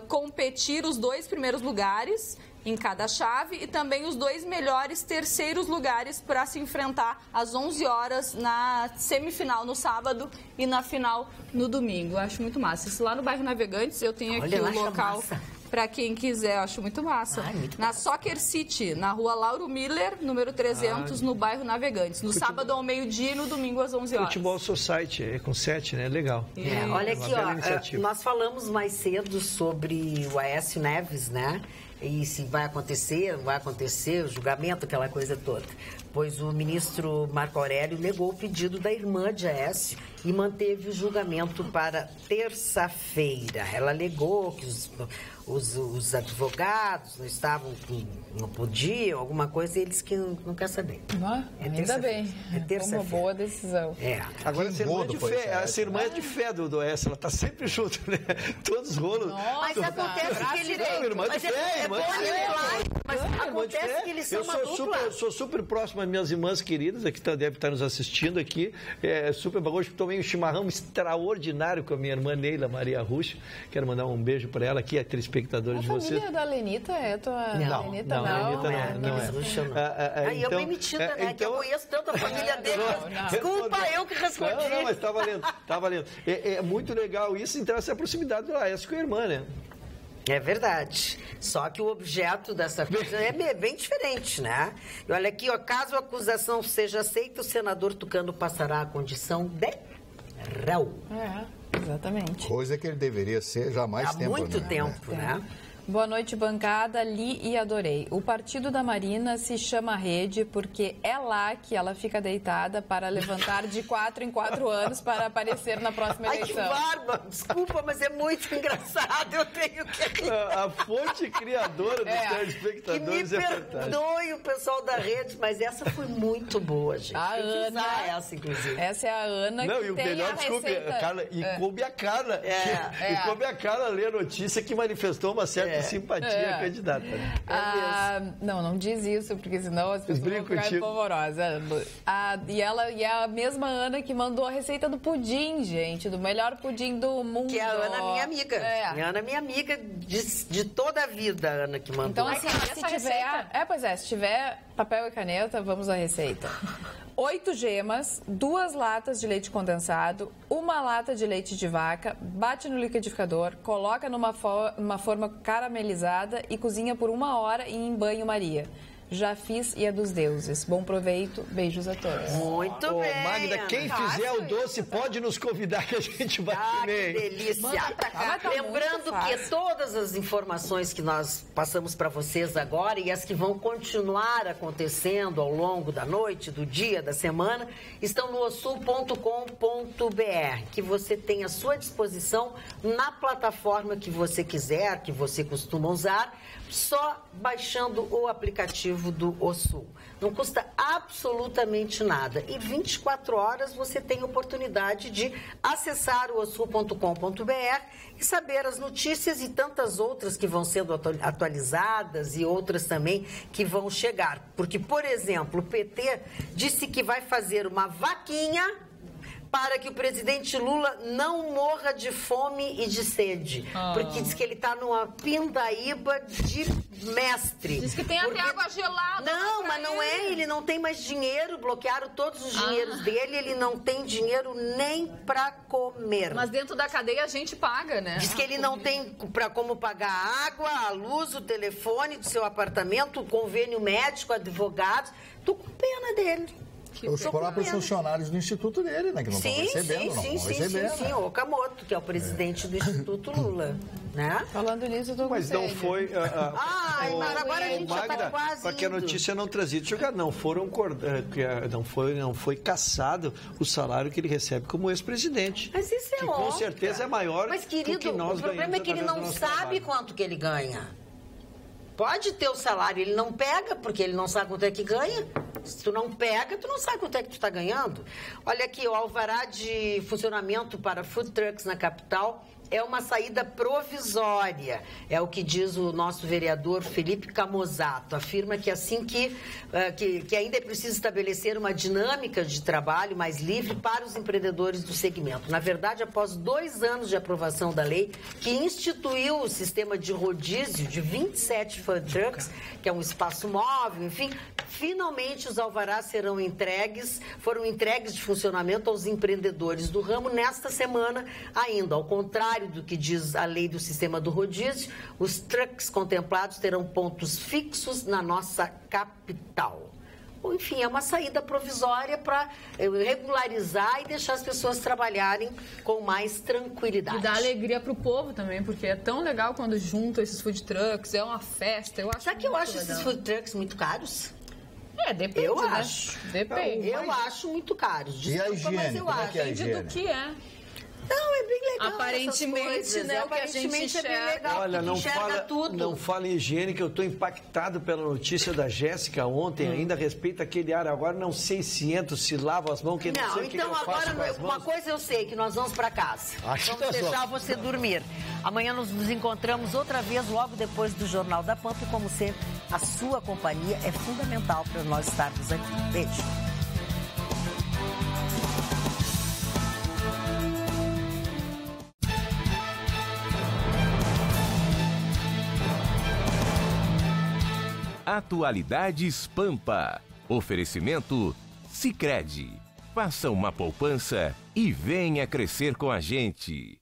competir os 2 primeiros lugares em cada chave e também os 2 melhores terceiros lugares para se enfrentar às 11 horas na semifinal no sábado e na final no domingo. Eu acho muito massa. Isso lá no bairro Navegantes, eu tenho aqui o local para quem quiser, eu acho muito massa. Na Soccer City, na rua Lauro Miller, número 300, no bairro Navegantes. No sábado ao meio-dia e no domingo às 11 horas. Futebol Society, é com 7, né? Legal. Olha aqui, nós falamos mais cedo sobre o Aécio Neves, né? E se vai acontecer, não vai acontecer, o julgamento, aquela coisa toda. Pois o ministro Marco Aurélio negou o pedido da irmã de Aécio e manteve o julgamento para terça-feira. Ela alegou que os advogados não estavam, não podiam, alguma coisa, e eles que não querem saber. Ainda bem. É terça-feira. Uma boa decisão. Agora, essa irmã é de fé do Aécio, ela está sempre junto, né? Todos os rolos. Mas acontece que ele... irmã de fé, Mas acontece que eles são uma dupla. Eu sou super próximo às minhas irmãs queridas, que devem estar nos assistindo aqui. Super hoje tomei um chimarrão extraordinário com a minha irmã Neila Maria Russo. Quero mandar um beijo para ela aqui, a telespectadora de vocês. A família da Lenita é tua... Não, Lenita não. Aí eu bem metida, né? Que eu conheço tanto a família dele. Desculpa, eu que respondi. Não, mas tá valendo. É muito legal isso, então essa proximidade do Aécio com a irmã, né? É verdade. Só que o objeto dessa coisa é bem diferente, né? E olha aqui, caso a acusação seja aceita, o senador Tucano passará a condição de réu. Exatamente. Coisa que ele deveria ser já há mais tempo. Há muito tempo, né? Boa noite, bancada. Li e adorei. O partido da Marina se chama Rede porque é lá que ela fica deitada para levantar de 4 em 4 anos para aparecer na próxima eleição. Ai, que barba! Desculpa, mas é muito engraçado. Eu tenho que... A fonte criadora dos telespectadores é fantástica. Me perdoe o pessoal da Rede, mas essa foi muito boa, gente. A Ana... essa, inclusive. Essa é a Ana que e o tem melhor, a receita... Carla, coube a Carla. E coube a Carla ler a notícia que manifestou uma certa simpatia candidata. Não diz isso, porque senão as pessoas vão ficar polvorosas. E ela é a mesma Ana que mandou a receita do pudim, gente, do melhor pudim do mundo. Que é a Ana, minha amiga. A Ana é minha amiga de toda a vida, a Ana que mandou. Então, assim, se tiver... se tiver papel e caneta, vamos à receita. 8 gemas, 2 latas de leite condensado, 1 lata de leite de vaca, bate no liquidificador, coloca numa forma caramelizada e cozinha por 1 hora em banho-maria. Já fiz e é dos deuses. Bom proveito, beijos a todos. Muito bem. Magda, quem fizer o doce pode nos convidar que a gente vai comer. Que delícia. Manda pra cá. Lembrando que todas as informações que nós passamos para vocês agora e as que vão continuar acontecendo ao longo da noite, do dia, da semana, estão no ossul.com.br, que você tem à sua disposição na plataforma que você quiser, que você costuma usar, só baixando o aplicativo do Ossul. Não custa absolutamente nada. E 24 horas você tem a oportunidade de acessar o ossul.com.br e saber as notícias e tantas outras que vão sendo atualizadas e outras também que vão chegar. Porque, por exemplo, o PT disse que vai fazer uma vaquinha para que o presidente Lula não morra de fome e de sede. Porque diz que ele está numa pindaíba de mestre. Diz que tem até água gelada. Não, mas não é. Ele não tem mais dinheiro. Bloquearam todos os dinheiros dele. Ele não tem dinheiro nem para comer. Mas dentro da cadeia a gente paga, né? Diz que ele não tem para como pagar a água, a luz, o telefone do seu apartamento, o convênio médico, advogados. Tô com pena dele. Os próprios funcionários do instituto dele, né? Que não estão recebendo, Sim, o Okamoto, que é o presidente do Instituto Lula, né? Falando nisso, eu tô com Mas não sede. foi... Mas agora a gente já tá quase Porque a indo. notícia não trazia de jogar, não foi cassado o salário que ele recebe como ex-presidente. Mas isso é que óbvio. com certeza é maior Mas, do querido, que nós o problema é que ele ganhamos não através do nosso sabe trabalho. quanto que ele ganha. Pode ter o salário, ele não pega, porque ele não sabe quanto é que ganha. Se tu não pega, tu não sabe quanto é que tu está ganhando. Olha aqui, o alvará de funcionamento para food trucks na capital é uma saída provisória. É o que diz o nosso vereador Felipe Camozato. Afirma que assim que ainda é preciso estabelecer uma dinâmica de trabalho mais livre para os empreendedores do segmento. Na verdade, após 2 anos de aprovação da lei, que instituiu o sistema de rodízio de 27 food trucks, que é um espaço móvel, enfim, finalmente os alvarás foram entregues de funcionamento aos empreendedores do ramo nesta semana ainda. Ao contrário do que diz a lei do sistema do rodízio, os trucks contemplados terão pontos fixos na nossa capital. Enfim, é uma saída provisória para regularizar e deixar as pessoas trabalharem com mais tranquilidade. E dá alegria pro povo também, porque é tão legal quando juntam esses food trucks, é uma festa. Sabe que eu acho esses food trucks muito caros? Depende, Eu né? acho. Depende. Eu acho muito caros. Desculpa, mas eu como é acho. que é a Depende higiene? do que é. Não, é bem legal. Aparentemente, essas coisas. né, o que a gente Aparentemente é bem enxerga. legal. Olha, porque tu enxerga tudo. não fala em higiene, que eu estou impactado pela notícia da Jéssica ontem, ainda a respeito daquele ar. Agora não sei se entro, se lavo as mãos, que não sei o que então eu faço agora com as uma mãos. coisa eu sei, que nós vamos para casa. Acho que Vamos nós deixar vamos. você dormir. Amanhã nos encontramos outra vez, logo depois do Jornal da Pampa. E como sempre, a sua companhia é fundamental para nós estarmos aqui. Beijo. Atualidades Pampa. Oferecimento Sicredi. Faça uma poupança e venha crescer com a gente.